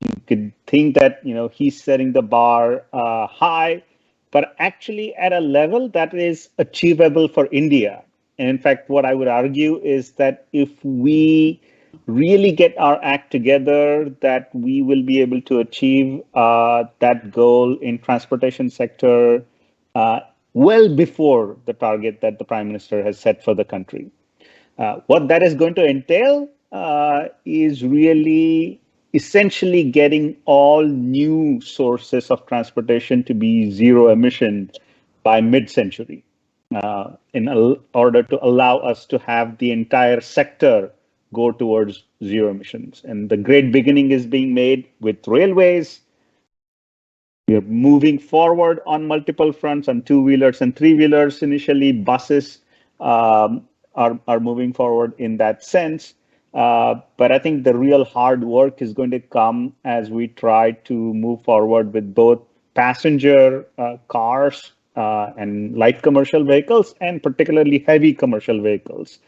you could think that he's setting the bar high, but actually at a level that is achievable for India. And in fact, what I would argue is that if we really get our act together, that we will be able to achieve that goal in transportation sector well before the target that the Prime Minister has set for the country. What that is going to entail is really essentially getting all new sources of transportation to be zero emission by mid-century in order to allow us to have the entire sector go towards zero emissions. And the great beginning is being made with railways. We are moving forward on multiple fronts, on two-wheelers and three-wheelers. Initially, buses are moving forward in that sense. But I think the real hard work is going to come as we try to move forward with both passenger cars and light commercial vehicles, and particularly heavy commercial vehicles.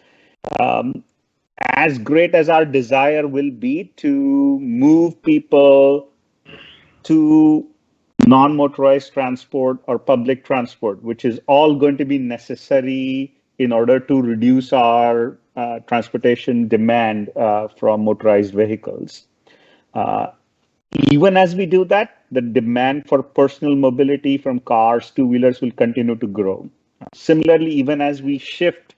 As great as our desire will be to move people to non-motorized transport or public transport, which is all going to be necessary in order to reduce our transportation demand from motorized vehicles. Even as we do that, the demand for personal mobility from cars, two-wheelers will continue to grow. Similarly, even as we shift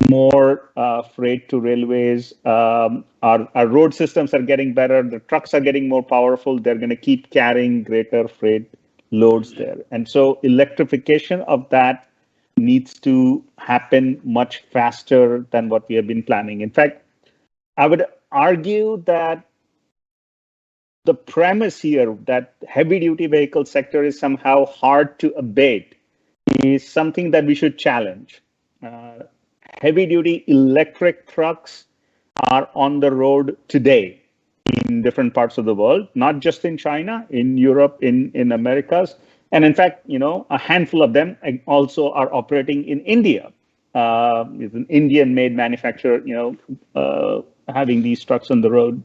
more freight to railways, our road systems are getting better, the trucks are getting more powerful, they're going to keep carrying greater freight loads there. And so electrification of that needs to happen much faster than what we have been planning. In fact, I would argue that the premise here that heavy-duty vehicle sector is somehow hard to abate is something that we should challenge. Heavy-duty electric trucks are on the road today in different parts of the world, not just in China, in Europe, in Americas. And in fact, a handful of them also are operating in India. It's an Indian-made manufacturer, having these trucks on the road.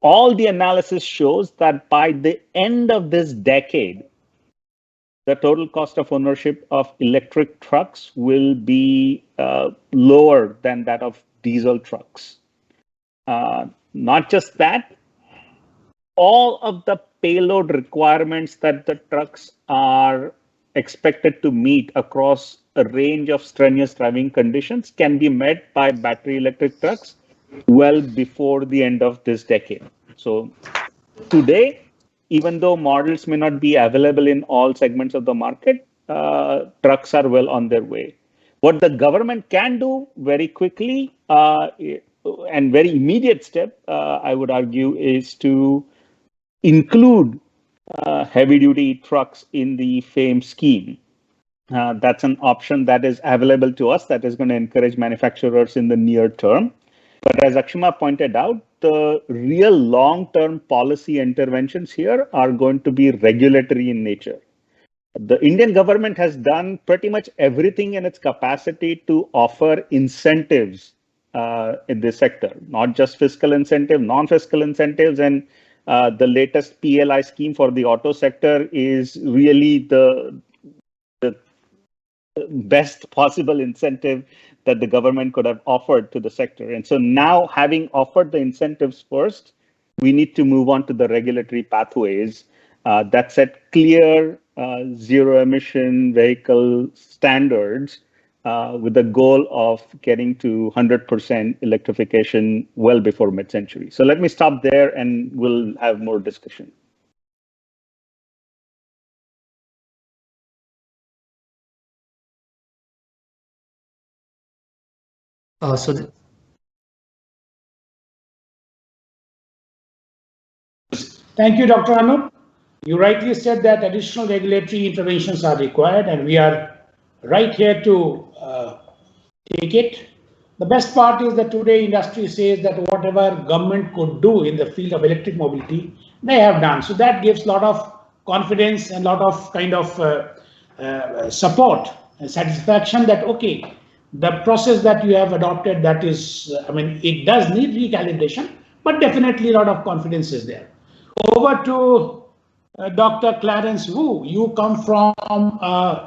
All the analysis shows that by the end of this decade, the total cost of ownership of electric trucks will be lower than that of diesel trucks. Not just that, all of the payload requirements that the trucks are expected to meet across a range of strenuous driving conditions can be met by battery electric trucks well before the end of this decade. So today, even though models may not be available in all segments of the market, trucks are well on their way. What the government can do very quickly and very immediate step, I would argue, is to include heavy-duty trucks in the FAME scheme. That's an option that is available to us that is going to encourage manufacturers in the near term. But as Akshima pointed out, the real long-term policy interventions here are going to be regulatory in nature. The Indian government has done pretty much everything in its capacity to offer incentives in this sector, not just fiscal incentive, non-fiscal incentives, and the latest PLI scheme for the auto sector is really the best possible incentive that the government could have offered to the sector. And so now, having offered the incentives first, we need to move on to the regulatory pathways that set clear zero emission vehicle standards with the goal of getting to 100% electrification well before mid-century. So let me stop there and we'll have more discussion. Thank you, Dr. Anup. You rightly said that additional regulatory interventions are required, and we are right here to take it. The best part is that today industry says that whatever government could do in the field of electric mobility, they have done. So that gives a lot of confidence and a lot of kind of support and satisfaction that, okay, the process that you have adopted, that is, it does need recalibration, but definitely a lot of confidence is there. Over to Dr. Clarence Wu. You come from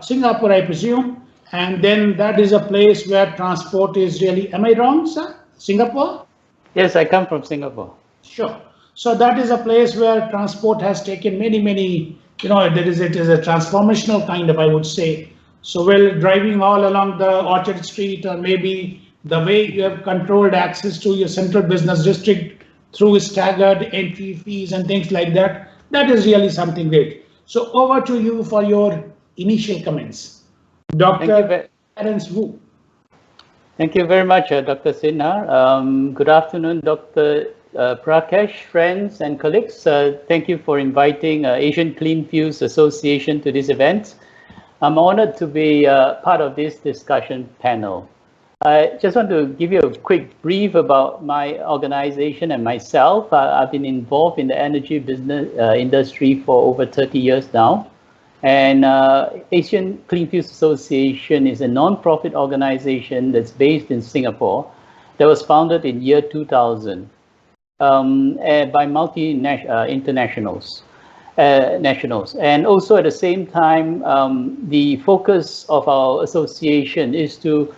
Singapore, I presume, and then that is a place where transport is really, am I wrong, sir? Singapore? Yes, I come from Singapore. Sure. So that is a place where transport has taken many, it is a transformational kind of, I would say. So while driving all along the Orchard Street, or maybe the way you have controlled access to your central business district through staggered entry fees and things like that, that is really something great. So over to you for your initial comments. Dr. Clarence Wu. Thank you very much, Dr. Sinha. Good afternoon, Dr. Prakash, friends and colleagues. Thank you for inviting Asian Clean Fuels Association to this event. I'm honored to be part of this discussion panel. I just want to give you a quick brief about my organization and myself. I've been involved in the energy business industry for over 30 years now. And Asian Clean Fuels Association is a non-profit organization that's based in Singapore that was founded in year 2000 by multi-internationals. Nationals. And also at the same time, the focus of our association is to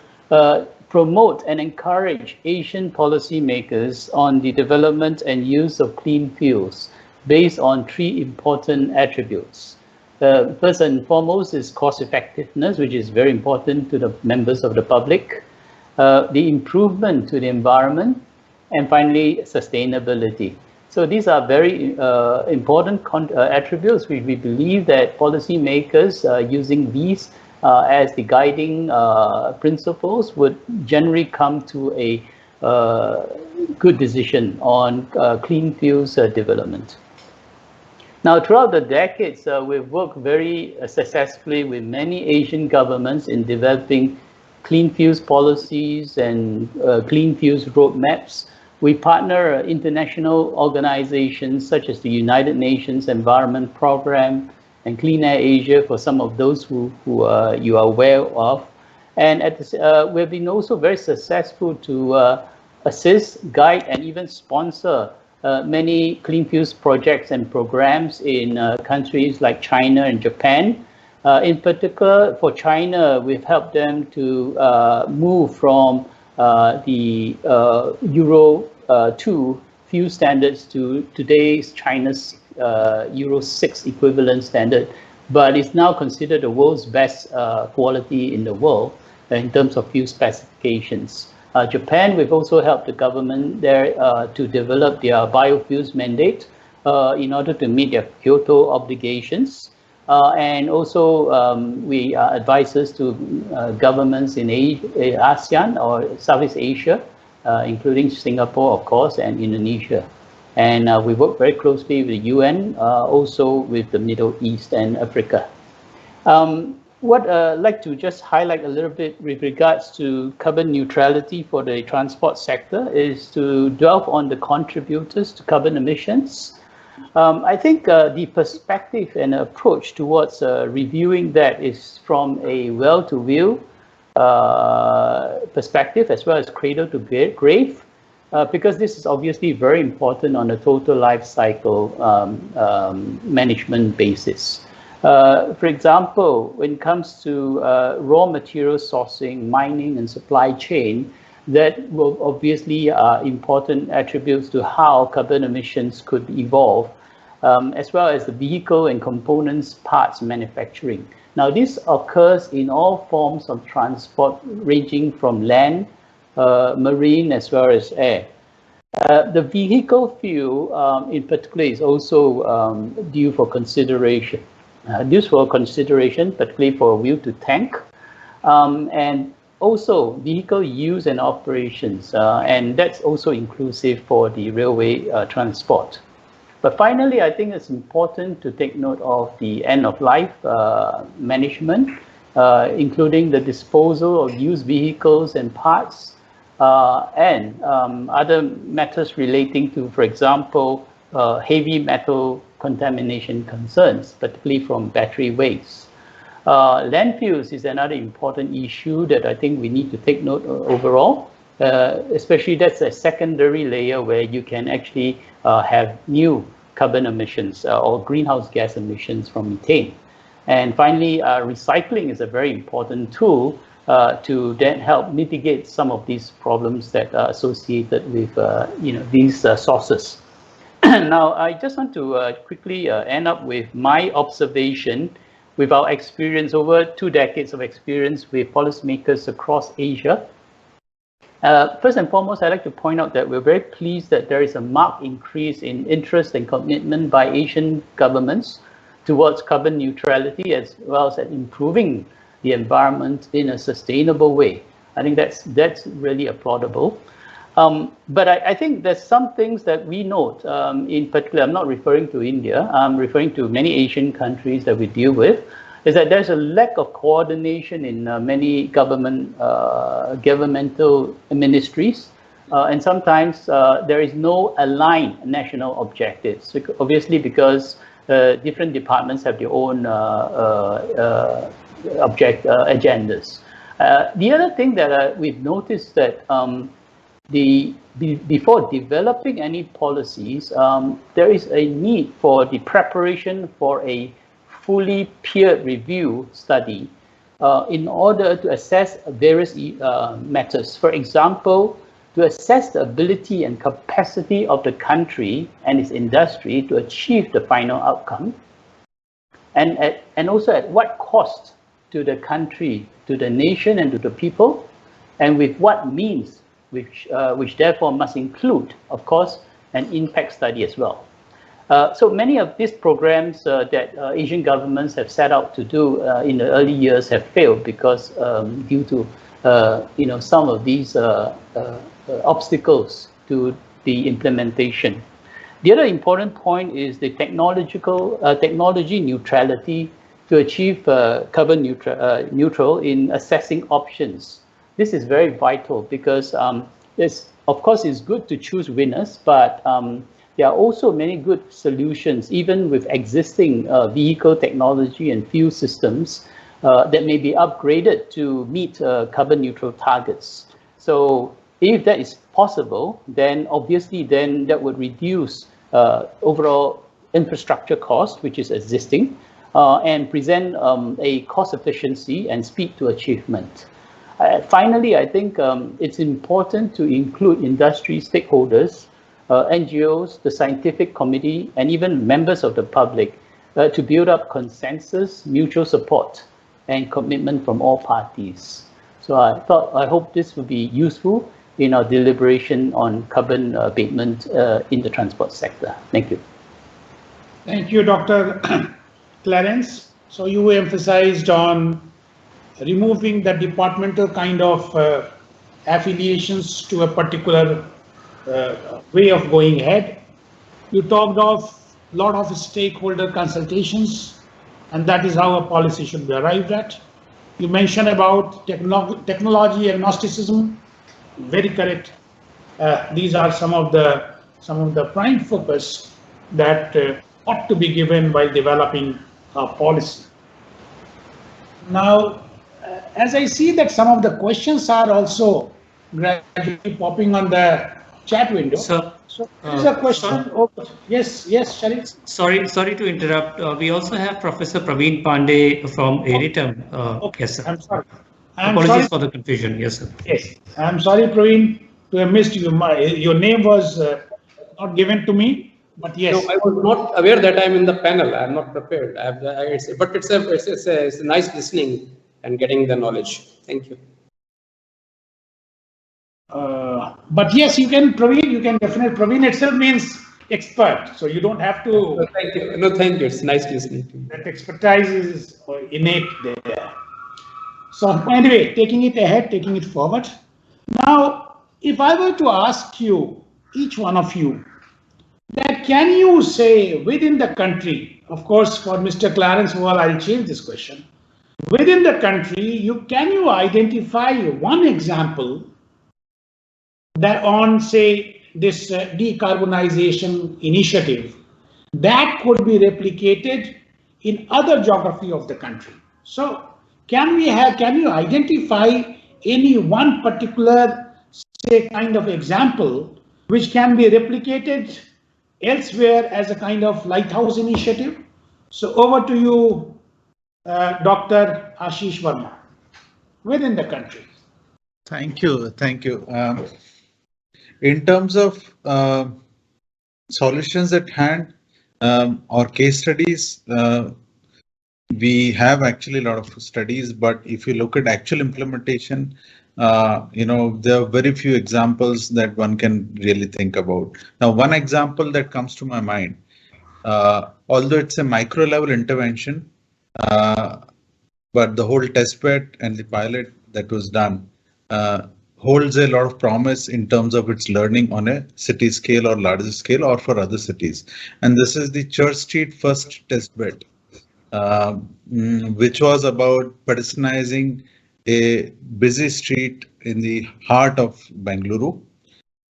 promote and encourage Asian policymakers on the development and use of clean fuels based on three important attributes. First and foremost is cost effectiveness, which is very important to the members of the public, the improvement to the environment, and finally, sustainability. So these are very important attributes which we believe that policymakers using these as the guiding principles would generally come to a good decision on clean fuels development. Now, throughout the decades, we've worked very successfully with many Asian governments in developing clean fuels policies and clean fuels roadmaps. We partner international organizations such as the United Nations Environment Programme and Clean Air Asia for some of those who you are aware of. And at this, we've been also very successful to assist, guide, and even sponsor many clean fuels projects and programs in countries like China and Japan. In particular, for China, we've helped them to move from the Euro 2 fuel standards to today's China's Euro 6 equivalent standard, but it's now considered the world's best quality in the world in terms of fuel specifications. Japan, we've also helped the government there to develop their biofuels mandate in order to meet their Kyoto obligations. And also we are advisors to governments in ASEAN or Southeast Asia, including Singapore, of course, and Indonesia. And we work very closely with the UN, also with the Middle East and Africa. What I'd like to just highlight a little bit with regards to carbon neutrality for the transport sector is to delve on the contributors to carbon emissions. I think the perspective and approach towards reviewing that is from a well-to-wheel perspective as well as cradle to grave, because this is obviously very important on a total life cycle management basis. For example, when it comes to raw material sourcing, mining, and supply chain, that will obviously are important attributes to how carbon emissions could evolve, as well as the vehicle and components parts manufacturing. Now, this occurs in all forms of transport, ranging from land, marine, as well as air. The vehicle fuel, in particular, is also due for consideration. This for consideration, particularly for wheel to tank, and also vehicle use and operations, and that's also inclusive for the railway transport. But finally, I think it's important to take note of the end-of-life management, including the disposal of used vehicles and parts, and other matters relating to, for example, heavy metal contamination concerns, particularly from battery waste. Landfills is another important issue that I think we need to take note of overall, especially that's a secondary layer where you can actually have new carbon emissions or greenhouse gas emissions from methane. And finally, recycling is a very important tool to then help mitigate some of these problems that are associated with these sources. Now, I just want to quickly end up with my observation with our experience, over 2 decades of experience with policymakers across Asia. First and foremost, I'd like to point out that we're very pleased that there is a marked increase in interest and commitment by Asian governments towards carbon neutrality, as well as improving the environment in a sustainable way. I think that's really applaudable. But I think there's some things that we note, in particular, I'm not referring to India, I'm referring to many Asian countries that we deal with, is that there's a lack of coordination in many governmental ministries, and sometimes there is no aligned national objectives, obviously because different departments have their own agendas. The other thing that we've noticed that before developing any policies, there is a need for the preparation for a fully peer-review study in order to assess various matters. For example, to assess the ability and capacity of the country and its industry to achieve the final outcome, and also at what cost to the country, to the nation, and to the people, and with what means, which therefore must include, of course, an impact study as well. So many of these programs that Asian governments have set out to do in the early years have failed because due to some of these obstacles to the implementation. The other important point is the technology neutrality to achieve carbon neutral in assessing options. This is very vital because of course, it's good to choose winners, but there are also many good solutions, even with existing vehicle technology and fuel systems that may be upgraded to meet carbon neutral targets. So if that is possible, then obviously then that would reduce overall infrastructure cost, which is existing, and present a cost efficiency and speed to achievement. Finally, I think it's important to include industry stakeholders, NGOs, the scientific committee, and even members of the public to build up consensus, mutual support, and commitment from all parties. So I hope this will be useful in our deliberation on carbon abatement in the transport sector. Thank you. Thank you, Dr. Clarence. So you emphasized on removing the departmental kind of affiliations to a particular way of going ahead. You talked of a lot of stakeholder consultations, and that is how a policy should be arrived at. You mentioned about technology agnosticism, very correct. These are some of the prime focus that ought to be given while developing a policy. Now, as I see that some of the questions are also gradually popping on the chat window. So there's a question. Yes, Sharif. Sorry to interrupt. We also have Professor Praveen Pandey from Eritam. Okay. Yes, sir. I'm sorry. Apologies for the confusion. Yes, sir. Yes, I'm sorry, Praveen, to have missed you. Your name was not given to me. But yes. No, I was not aware that I'm in the panel. I'm not prepared. But it's a nice listening and getting the knowledge. Thank you. But yes, you can, Praveen, you can definitely, Praveen itself means expert. So you don't have to. No, thank you. No, thank you. It's nice listening to you. That expertise is innate there. So anyway, taking it ahead, taking it forward. Now, if I were to ask you, each one of you, that can you say within the country, of course, for Mr. Clarence, well, I'll change this question. Within the country, can you identify one example that on, say, this decarbonization initiative that could be replicated in other geography of the country? So can you identify any one particular, say, kind of example which can be replicated elsewhere as a kind of lighthouse initiative? So over to you, Dr. Ashish Varma, within the country. Thank you. In terms of solutions at hand or case studies, we have actually a lot of studies, but if you look at actual implementation, there are very few examples that one can really think about. Now, one example that comes to my mind, although it's a micro level intervention, but the whole testbed and the pilot that was done holds a lot of promise in terms of its learning on a city scale or larger scale or for other cities. And this is the Church Street first testbed, which was about pedestrianizing a busy street in the heart of Bengaluru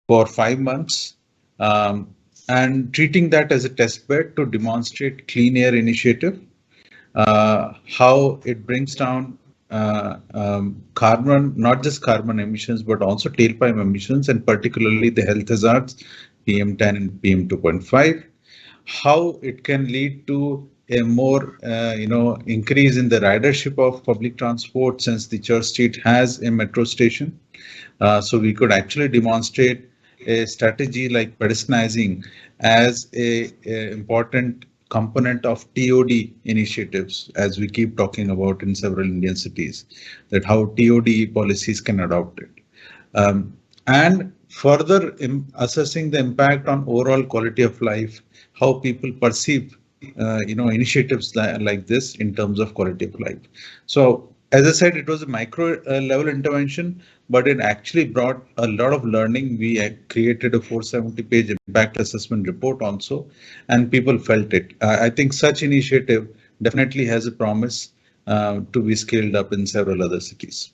for 5 months and treating that as a test bed to demonstrate clean air initiative, how it brings down carbon, not just carbon emissions, but also tailpipe emissions, and particularly the health hazards, PM10 and PM2.5, how it can lead to a more, increase in the ridership of public transport since the Church Street has a metro station. So we could actually demonstrate a strategy like pedestrianizing as a important component of TOD initiatives, as we keep talking about in several Indian cities, that how TOD policies can adopt it. And further assessing the impact on overall quality of life, how people perceive initiatives like this in terms of quality of life. So as I said, it was a micro level intervention, but it actually brought a lot of learning. We created a 470-page impact assessment report also, and people felt it. I think such initiative definitely has a promise to be scaled up in several other cities.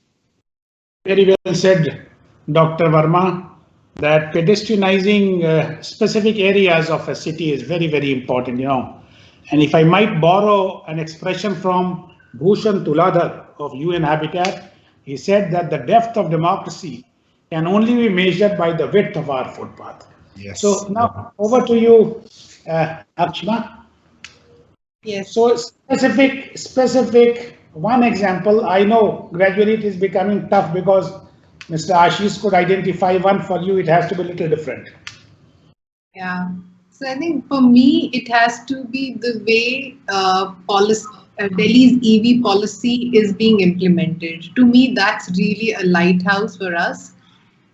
Very well said, Dr. Varma. that pedestrianizing specific areas of a city is very, very important, And if I might borrow an expression from Bhushan Tuladhar of UN Habitat, he said that the depth of democracy can only be measured by the width of our footpath. Yes. So now over to you, Akshima. Yes. So specific one example, I know gradually it is becoming tough because Mr. Ashish could identify one for you, it has to be a little different. Yeah. So I think for me, it has to be the way Delhi's EV policy is being implemented. To me, that's really a lighthouse for us.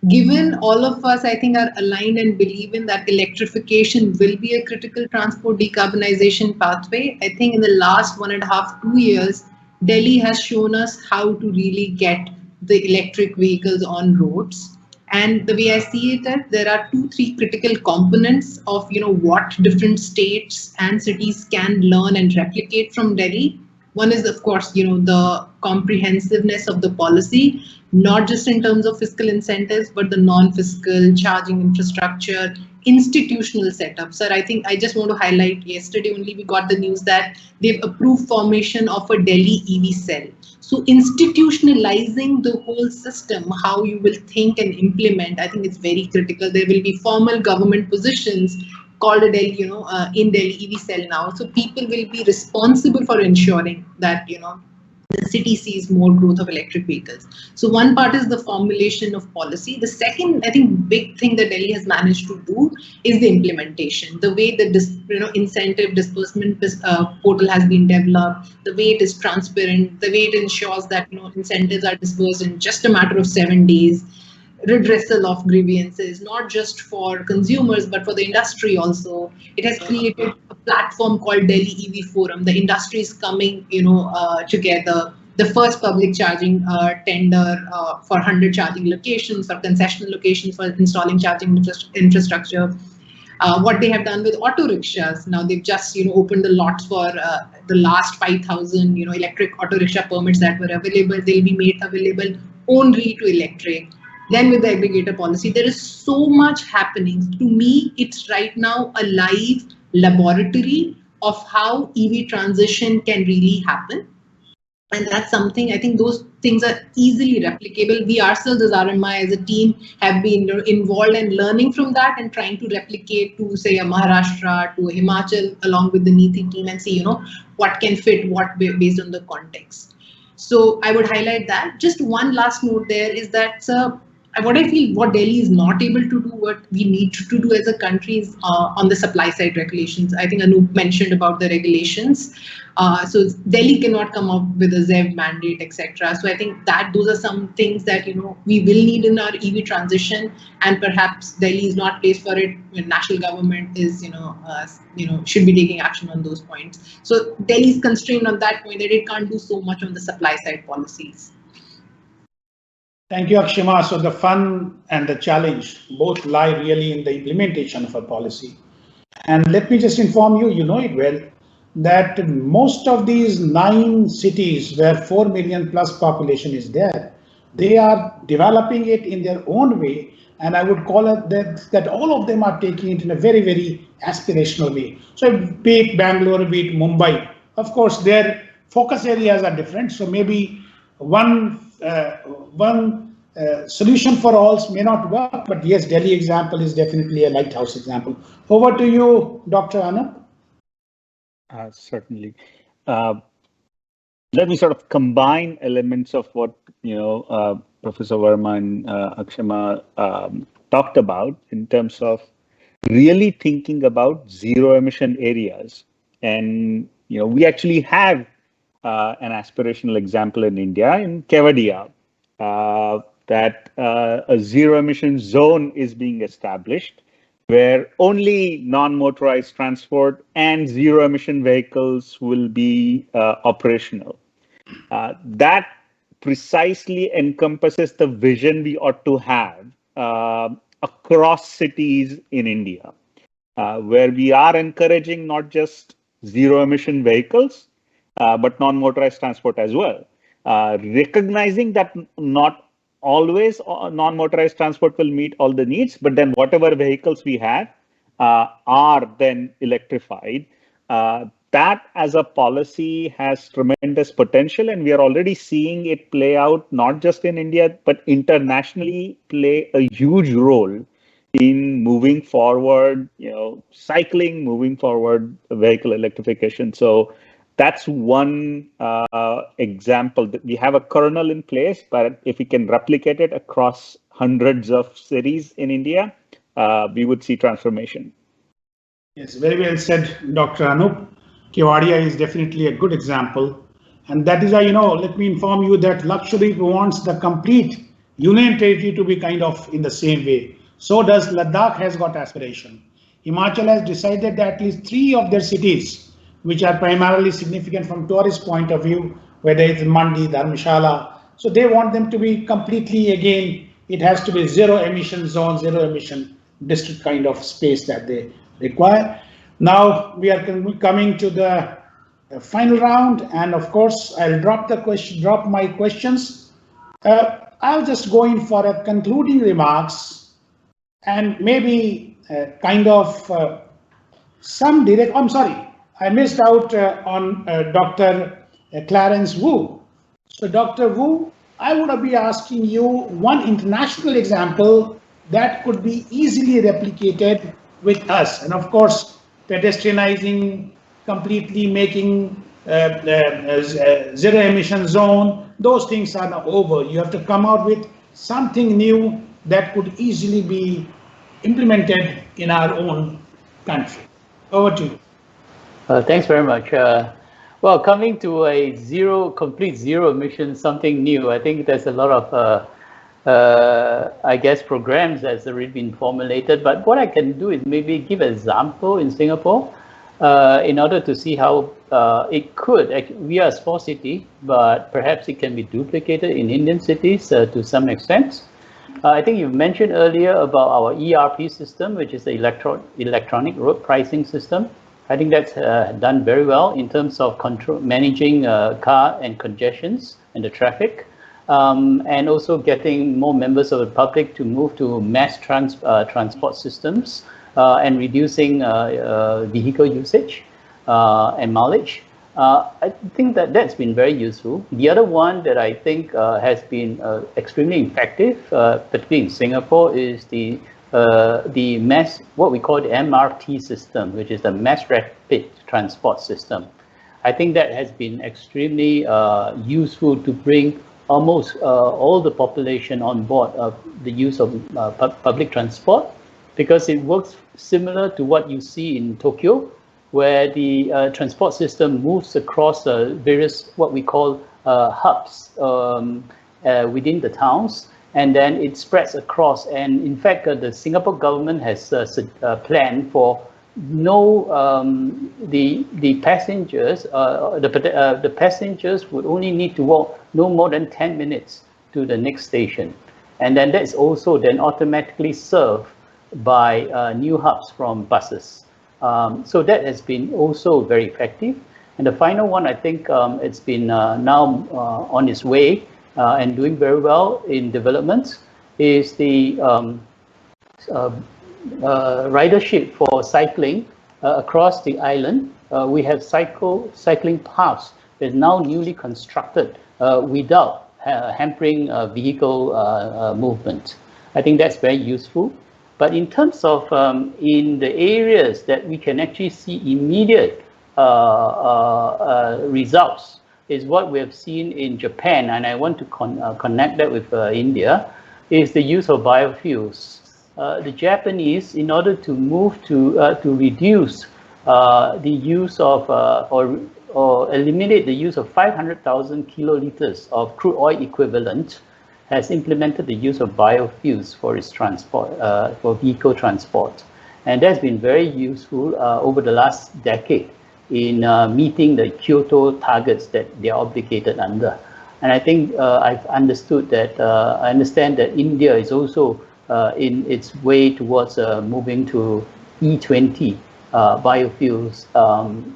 Given all of us, I think, are aligned and believe in that electrification will be a critical transport decarbonization pathway, I think in the last 1.5, 2 years, Delhi has shown us how to really get the electric vehicles on roads. And the way I see it, that there are 2, 3 critical components of what different states and cities can learn and replicate from Delhi. One is, of course, the comprehensiveness of the policy, not just in terms of fiscal incentives, but the non-fiscal charging infrastructure, institutional setup. Sir, I think I just want to highlight, yesterday only we got the news that they've approved formation of a Delhi EV cell. So institutionalizing the whole system, how you will think and implement, I think it's very critical. There will be formal government positions called a Delhi, in Delhi EV cell now. So people will be responsible for ensuring that, the city sees more growth of electric vehicles. So one part is the formulation of policy. The second, I think, big thing that Delhi has managed to do is the implementation. The way the incentive disbursement portal has been developed, the way it is transparent, the way it ensures that incentives are disbursed in just a matter of 7 days. Redressal of grievances, not just for consumers, but for the industry also. It has created a platform called Delhi EV Forum. The industry is coming, together. The first public charging tender for 100 charging locations, for concessional locations for installing charging infrastructure. What they have done with auto rickshaws. Now they've just opened the lots for the last 5,000 electric auto rickshaw permits that were available. They'll be made available only to electric. Then with the aggregator policy, there is so much happening. To me, it's right now a live laboratory of how EV transition can really happen. And that's something, I think those things are easily replicable. We ourselves as RMI, as a team, have been involved and learning from that and trying to replicate to, say, a Maharashtra, to a Himachal, along with the NITI team, and see, what can fit what based on the context. So I would highlight that. Just one last note there is that what I feel what Delhi is not able to do, what we need to do as a country is on the supply side regulations. I think Anup mentioned about the regulations. So Delhi cannot come up with a ZEV mandate, etc. So I think that those are some things that we will need in our EV transition, and perhaps Delhi is not placed for it when national government is should be taking action on those points. So Delhi is constrained on that point that it can't do so much on the supply side policies. Thank you, Akshima. So the fun and the challenge both lie really in the implementation of a policy. And let me just inform you, you know it well, that most of these 9 cities where 4 million plus population is there, they are developing it in their own way. And I would call it that all of them are taking it in a very, very aspirational way. So be it Bangalore, be it Mumbai, of course, their focus areas are different. So maybe one solution for all may not work, but yes, Delhi example is definitely a lighthouse example. Over to you, Dr. Anup. Certainly. Let me sort of combine elements of what Professor Varma and Akshima talked about in terms of really thinking about zero emission areas. And we actually have an aspirational example in India, in Kevadia, that a zero emission zone is being established, where only non-motorized transport and zero emission vehicles will be operational. That precisely encompasses the vision we ought to have across cities in India, where we are encouraging not just zero emission vehicles, but non-motorized transport as well. Recognizing that not always non-motorized transport will meet all the needs, but then whatever vehicles we had are then electrified. That as a policy has tremendous potential, and we are already seeing it play out not just in India, but internationally play a huge role in moving forward, cycling, moving forward vehicle electrification. So that's one example. That we have a kernel in place, but if we can replicate it across hundreds of cities in India, we would see transformation. Yes, very well said, Dr. Anup. Kevadia is definitely a good example. And that is why, let me inform you that Lakshadweep wants the complete union territory to be kind of in the same way. So does Ladakh has got aspiration. Himachal has decided that at least 3 of their cities, which are primarily significant from tourist point of view, whether it's Mandi, Dharamshala, so they want them to be completely, again, it has to be zero emission zone, zero emission district kind of space that they require. Now we are coming to the final round, and of course I'll drop my questions. I'll just go in for a concluding remarks and maybe kind of some direct. I'm sorry, I missed out on Dr. Clarence Wu. So Dr. Wu, I would be asking you one international example that could be easily replicated with us, and of course pedestrianizing, completely making zero emission zone, those things are now over. You have to come out with something new that could easily be implemented in our own country. Over to you. Thanks very much. Well, coming to a complete zero emission, something new, I think there's a lot of I guess programs that's already been formulated, but what I can do is maybe give an example in Singapore in order to see how it could. We are a small city, but perhaps it can be duplicated in Indian cities to some extent. I think you mentioned earlier about our ERP system, which is the electronic road pricing system. I think that's done very well in terms of managing car and congestions and the traffic. And also getting more members of the public to move to mass transport systems and reducing vehicle usage and mileage. I think that's been very useful. The other one that I think has been extremely effective, particularly in Singapore, is the what we call the MRT system, which is the mass rapid transport system. I think that has been extremely useful to bring almost all the population on board of the use of public transport, because it works similar to what you see in Tokyo, where the transport system moves across various what we call hubs within the towns, and then it spreads across. And in fact, the Singapore government has planned for the passengers would only need to walk no more than 10 minutes to the next station, and then that's also then automatically served by new hubs from buses. So that has been also very effective. And the final one, I think it's been now on its way and doing very well in development, is the ridership for cycling across the island. We have cycling paths that is now newly constructed without hampering vehicle movement. I think that's very useful. But in terms of in the areas that we can actually see immediate results, is what we have seen in Japan, and I want to connect that with India, is the use of biofuels. The Japanese, in order to move to reduce the use of or eliminate the use of 500,000 kiloliters of crude oil equivalent, has implemented the use of biofuels for its transport, for vehicle transport. And that's been very useful over the last decade in meeting the Kyoto targets that they are obligated under. And I think I've understood that, I understand that India is also in its way towards moving to E20 biofuels.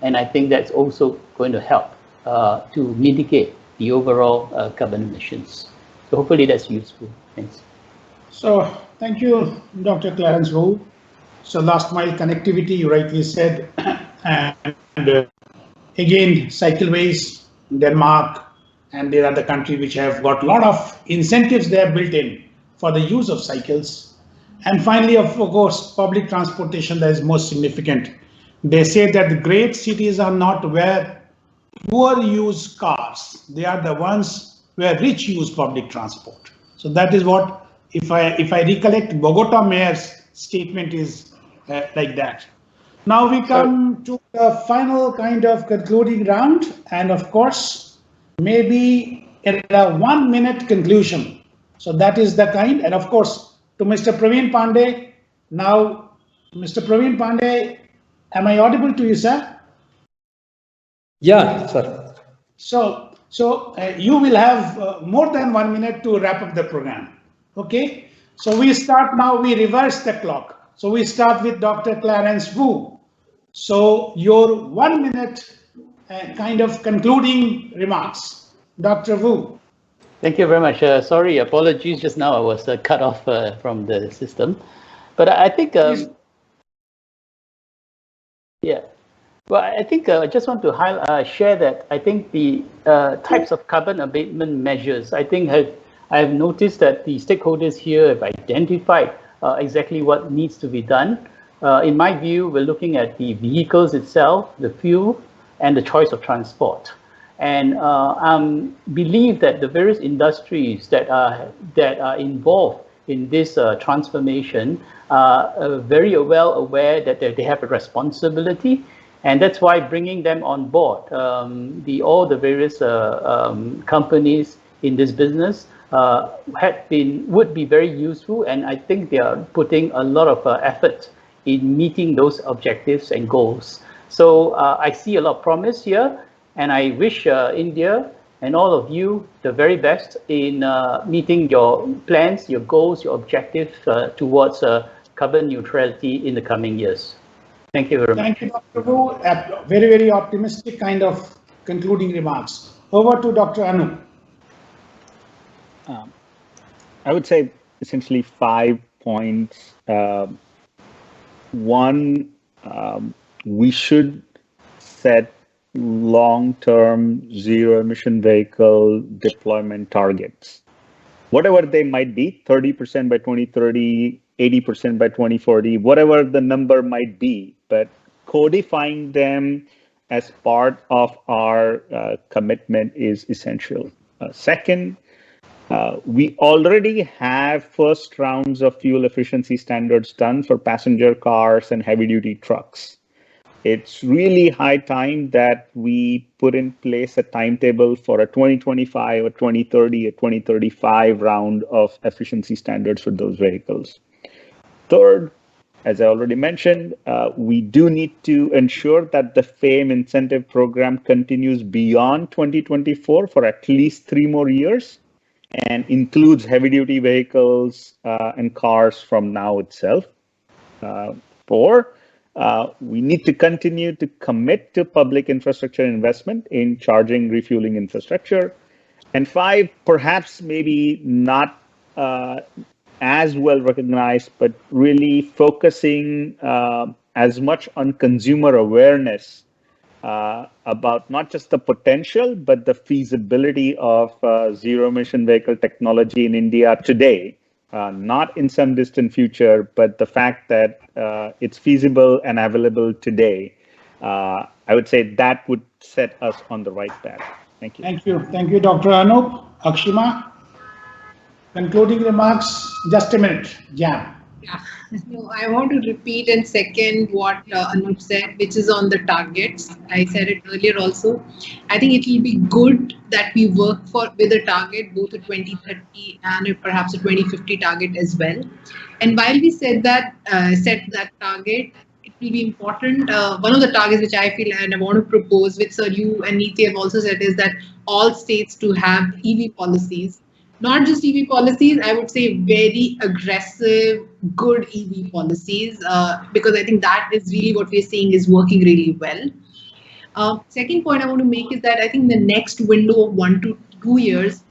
And I think that's also going to help to mitigate the overall carbon emissions. So hopefully that's useful. Thanks. So thank you, Dr. Clarence Wu. So last mile connectivity, you rightly said, and again, cycleways, Denmark, and there are the countries which have got a lot of incentives they have built in for the use of cycles. And finally, of course, public transportation that is most significant. They say that the great cities are not where poor use cars. They are the ones where rich use public transport. So that is what, if I recollect, Bogota mayor's statement is like that. Now we come to the final kind of concluding round, and of course, maybe in a 1 minute conclusion. So that is the kind, and of course, to Mr. Praveen Pandey. Now, Mr. Praveen Pandey, am I audible to you, sir? Yeah, sir. So you will have more than 1 minute to wrap up the program. Okay. So we start now. We reverse the clock. So we start with Dr. Clarence Wu. So your 1 minute kind of concluding remarks, Dr. Wu. Thank you very much. Sorry, apologies. Just now I was cut off from the system, but I think yeah. Well, I think I just want to share that I think the types of carbon abatement measures, I think I have noticed that the stakeholders here have identified exactly what needs to be done. In my view, we're looking at the vehicles itself, the fuel, and the choice of transport. And I believe that the various industries that are involved in this transformation are very well aware that they have a responsibility. And that's why bringing them on board, all the various companies in this business would be very useful, and I think they are putting a lot of effort in meeting those objectives and goals. So I see a lot of promise here, and I wish India and all of you the very best in meeting your plans, your goals, your objectives towards carbon neutrality in the coming years. Thank you very much. Thank you, Dr. Wu. Very, very optimistic kind of concluding remarks. Over to Dr. Anu. I would say essentially 5 points. One, we should set long-term zero-emission vehicle deployment targets. Whatever they might be, 30% by 2030, 80% by 2040, whatever the number might be, but codifying them as part of our commitment is essential. Second, we already have first rounds of fuel efficiency standards done for passenger cars and heavy-duty trucks. It's really high time that we put in place a timetable for a 2025, a 2030, a 2035 round of efficiency standards for those vehicles. Third, as I already mentioned, we do need to ensure that the FAME incentive program continues beyond 2024 for at least 3 more years and includes heavy-duty vehicles and cars from now itself. 4, we need to continue to commit to public infrastructure investment in charging, refueling infrastructure. And 5, perhaps maybe not as well recognized, but really focusing as much on consumer awareness about not just the potential, but the feasibility of zero-emission vehicle technology in India today. Not in some distant future, but the fact that it's feasible and available today, I would say that would set us on the right path. Thank you. Thank you. Thank you, Dr. Anup. Akshima, concluding remarks, just a minute. Jam. Yeah, no, I want to repeat and second what Anup said, which is on the targets. I said it earlier also. I think it will be good that we work with a target, both a 2030 and perhaps a 2050 target as well. And while we set that target, it will be important. One of the targets which I feel and I want to propose, which Sir you and Niti have also said, is that all states to have EV policies. Not just EV policies, I would say very aggressive, good EV policies, because I think that is really what we're seeing is working really well. Second point I want to make is that I think the next window of 1 to 2 years,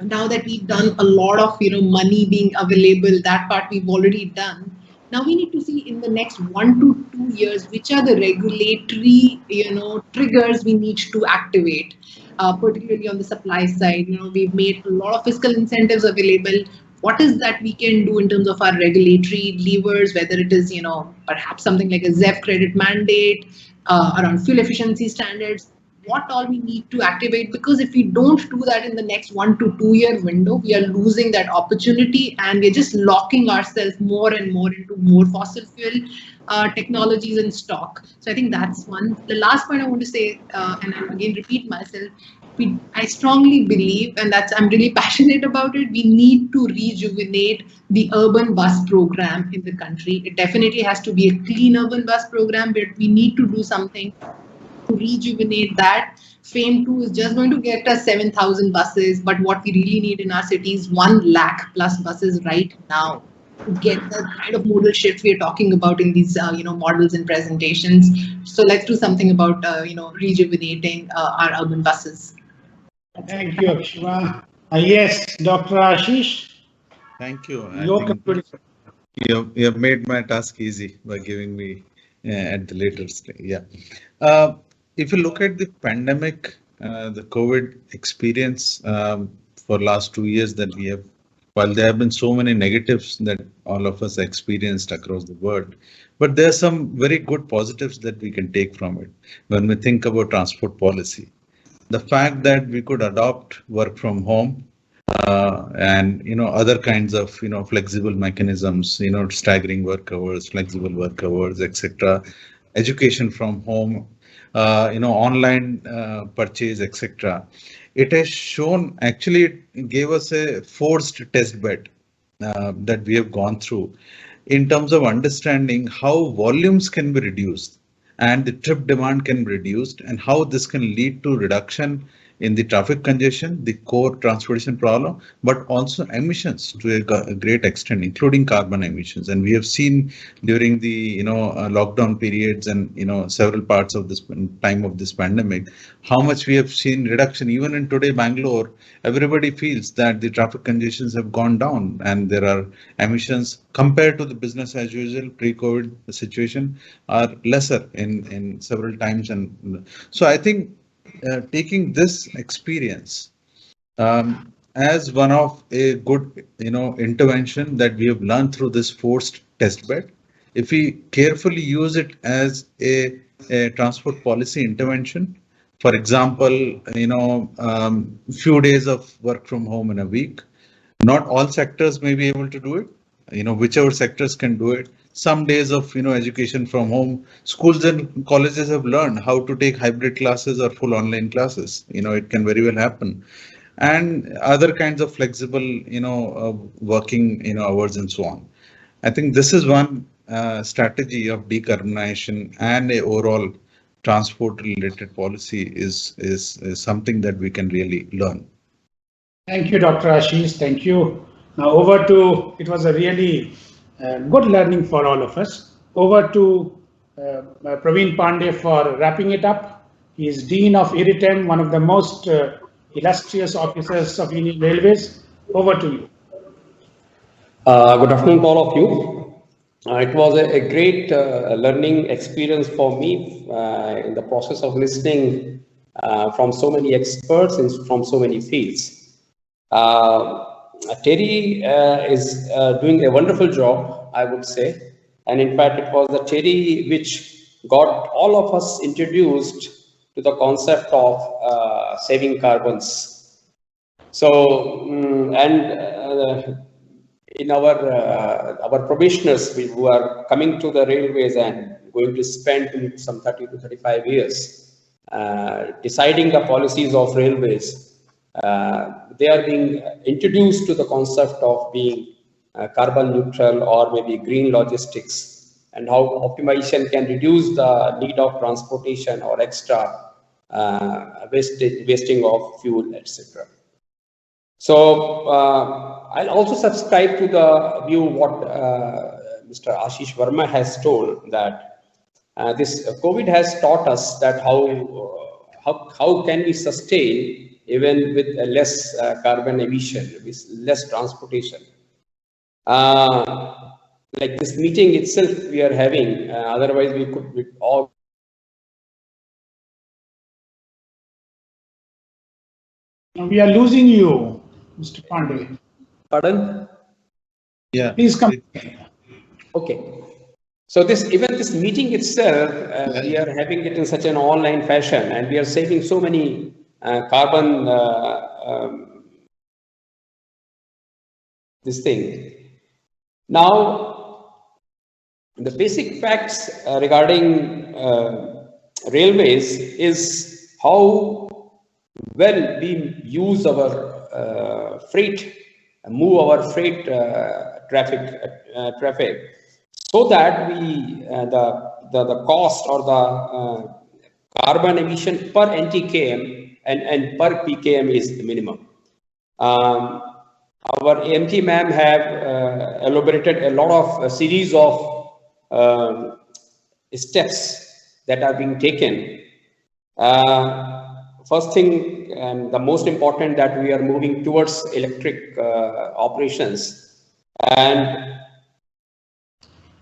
now that we've done a lot of money being available, that part we've already done. Now we need to see in the next 1 to 2 years which are the regulatory triggers we need to activate, particularly on the supply side. We've made a lot of fiscal incentives available. What is that we can do in terms of our regulatory levers, whether it is perhaps something like a ZEV credit mandate, around fuel efficiency standards, what all we need to activate, because if we don't do that in the next 1 to 2 year window, we are losing that opportunity and we're just locking ourselves more and more into more fossil fuel technologies and stock. So I think that's one. The last point I want to say, and I'll again repeat myself, I strongly believe, and I'm really passionate about it, we need to rejuvenate the urban bus program in the country. It definitely has to be a clean urban bus program, but we need to do something to rejuvenate that. FAME 2 is just going to get us 7,000 buses, but what we really need in our city is 1 lakh plus buses right now to get the kind of modal shift we are talking about in these models and presentations. So let's do something about rejuvenating our urban buses. Thank you, Akshima. Yes, Dr. Ashish. Thank you. Your conclusion. You have made my task easy by giving me at the later stage. Yeah. If you look at the pandemic, the COVID experience for last 2 years that we have, while there have been so many negatives that all of us experienced across the world, but there are some very good positives that we can take from it when we think about transport policy. The fact that we could adopt work from home and other kinds of flexible mechanisms, staggering work hours, flexible work hours, etc., education from home, online purchase, etc. It has shown, actually it gave us a forced test bed that we have gone through in terms of understanding how volumes can be reduced and the trip demand can be reduced, and how this can lead to reduction in the traffic congestion, the core transportation problem, but also emissions to a great extent, including carbon emissions. And we have seen during the lockdown periods and several parts of this time of this pandemic, how much we have seen reduction. Even in today Bangalore, everybody feels that the traffic congestions have gone down and there are emissions compared to the business as usual pre-COVID situation are lesser in several times. And so I think taking this experience as one of a good intervention that we have learned through this forced test bed, if we carefully use it as a transport policy intervention, for example, few days of work from home in a week, not all sectors may be able to do it, whichever sectors can do it. Some days of education from home. Schools and colleges have learned how to take hybrid classes or full online classes. It can very well happen, and other kinds of flexible working hours and so on. I think this is one strategy of decarbonization, and a overall transport related policy is something that we can really learn. Thank you, Dr. Ashish. Thank you. Now over to, it was a really good learning for all of us. Over to Praveen Pandey for wrapping it up. He is Dean of IRITEM, one of the most illustrious officers of Indian Railways. Over to you. Good afternoon to all of you. It was a great learning experience for me in the process of listening from so many experts and from so many fields. TERI is doing a wonderful job, I would say. And in fact, it was the TERI which got all of us introduced to the concept of saving carbons. So, in our probationers who are coming to the railways and going to spend some 30 to 35 years deciding the policies of railways, they are being introduced to the concept of being carbon neutral or maybe green logistics, and how optimization can reduce the need of transportation or extra wasting of fuel, etc. So I'll also subscribe to the view what Mr. Ashish Varma has told, that this COVID has taught us that how can we sustain even with less carbon emission, with less transportation. Like this meeting itself we are having, otherwise we could all. We are losing you, Mr. Pandey. Pardon? Yeah. Please come. Okay. So even this meeting itself, we are having it in such an online fashion, and we are saving so many carbon this thing. Now, the basic facts regarding railways is how well we use our freight, move our freight traffic, so that we the cost or the carbon emission per NTKM and per PKM is the minimum. Our AMT ma'am have elaborated a lot of series of steps that are being taken. First thing, and the most important, that we are moving towards electric operations. And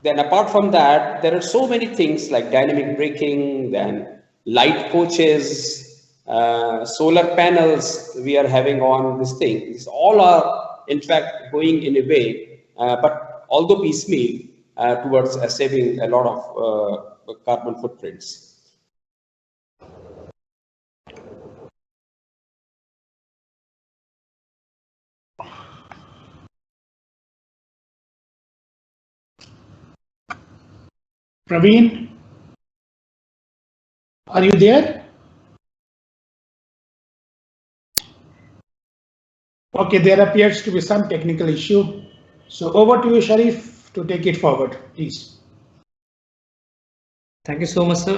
then apart from that, there are so many things like dynamic braking, then light coaches, solar panels we are having on this thing. These all are in fact going in a way, but although piecemeal, towards saving a lot of carbon footprints. Praveen, are you there? Okay, there appears to be some technical issue. So over to you, Sharif, to take it forward, please. Thank you so much, sir.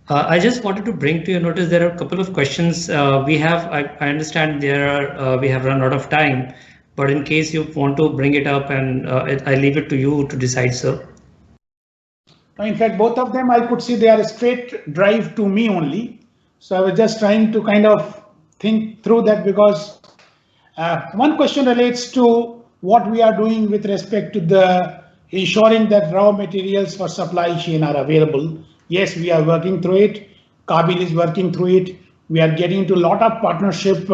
I just wanted to bring to your notice there are a couple of questions we have. I understand there are we have run out of time, but in case you want to bring it up, and I leave it to you to decide, sir. In fact, both of them I could see they are a straight drive to me only. So I was just trying to kind of think through that, because one question relates to what we are doing with respect to the ensuring that raw materials for supply chain are available. Yes, we are working through it. Kabil is working through it. We are getting into a lot of partnership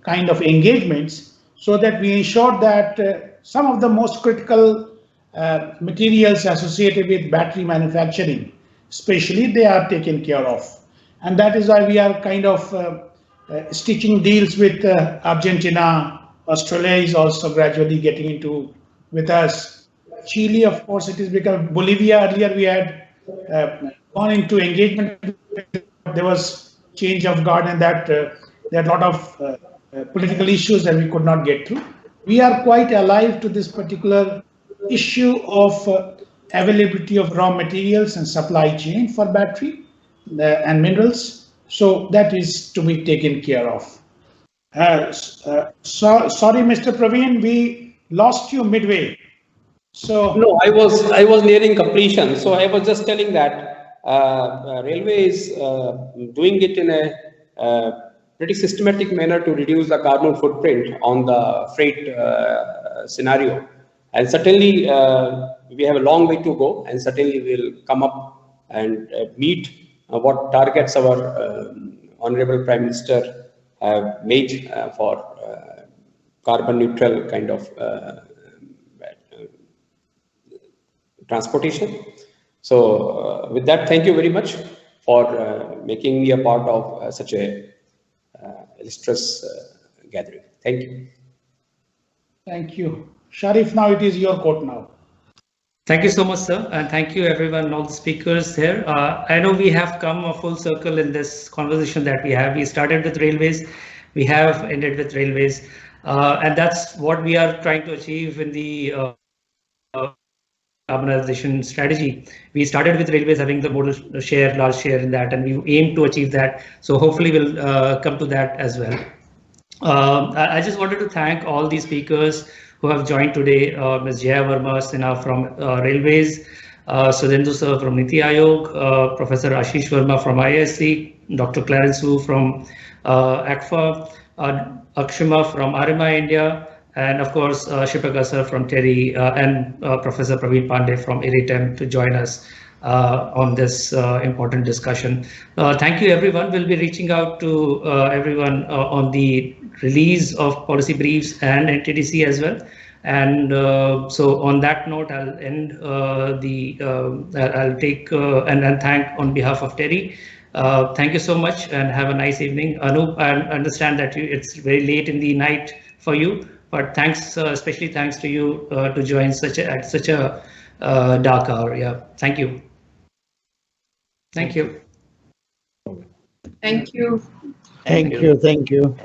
kind of engagements, so that we ensure that some of the most critical materials associated with battery manufacturing, especially, they are taken care of. And that is why we are kind of stitching deals with Argentina. Australia is also gradually getting into with us. Chile, of course, it is because Bolivia earlier we had gone into engagement. There was change of guard, and that there are a lot of political issues that we could not get through. We are quite alive to this particular issue of availability of raw materials and supply chain for battery and minerals. So that is to be taken care of. Sorry, Mr. Praveen, we lost you midway. So no, I was nearing completion. So I was just telling that railway is doing it in a pretty systematic manner to reduce the carbon footprint on the freight scenario. And certainly we have a long way to go, and certainly we'll come up and meet what targets our Honorable Prime Minister have made for carbon neutral kind of transportation. So with that, thank you very much for making me a part of such a illustrious gathering. Thank you. Thank you. Sharif, now it is your court now. Thank you so much, sir, and thank you everyone, all the speakers here. I know we have come a full circle in this conversation that we have. We started with railways, we have ended with railways, and that's what we are trying to achieve in the decarbonization strategy. We started with railways having the modal share, large share in that, and we aim to achieve that. So hopefully we'll come to that as well. I just wanted to thank all the speakers who have joined today, Ms. Jaya Varma Sinha from Railways, Sudhendu sir from Niti Aayog, Professor Ashish Verma from ISC, Dr. Clarence Wu from ACFA, Akshima from RMI India, and of course Shri Prakash sir from TERI, and Professor Praveen Pandey from IRITEM to join us on this important discussion. Thank you, everyone. We'll be reaching out to everyone on the release of policy briefs and NTDC as well. And so on that note, I'll end I'll take and thank on behalf of TERI. Thank you so much and have a nice evening. Anup, I understand that it's very late in the night for you, but thanks, especially thanks to you to join at such a dark hour. Yeah, thank you. Thank you. Thank you. Thank you. Thank you.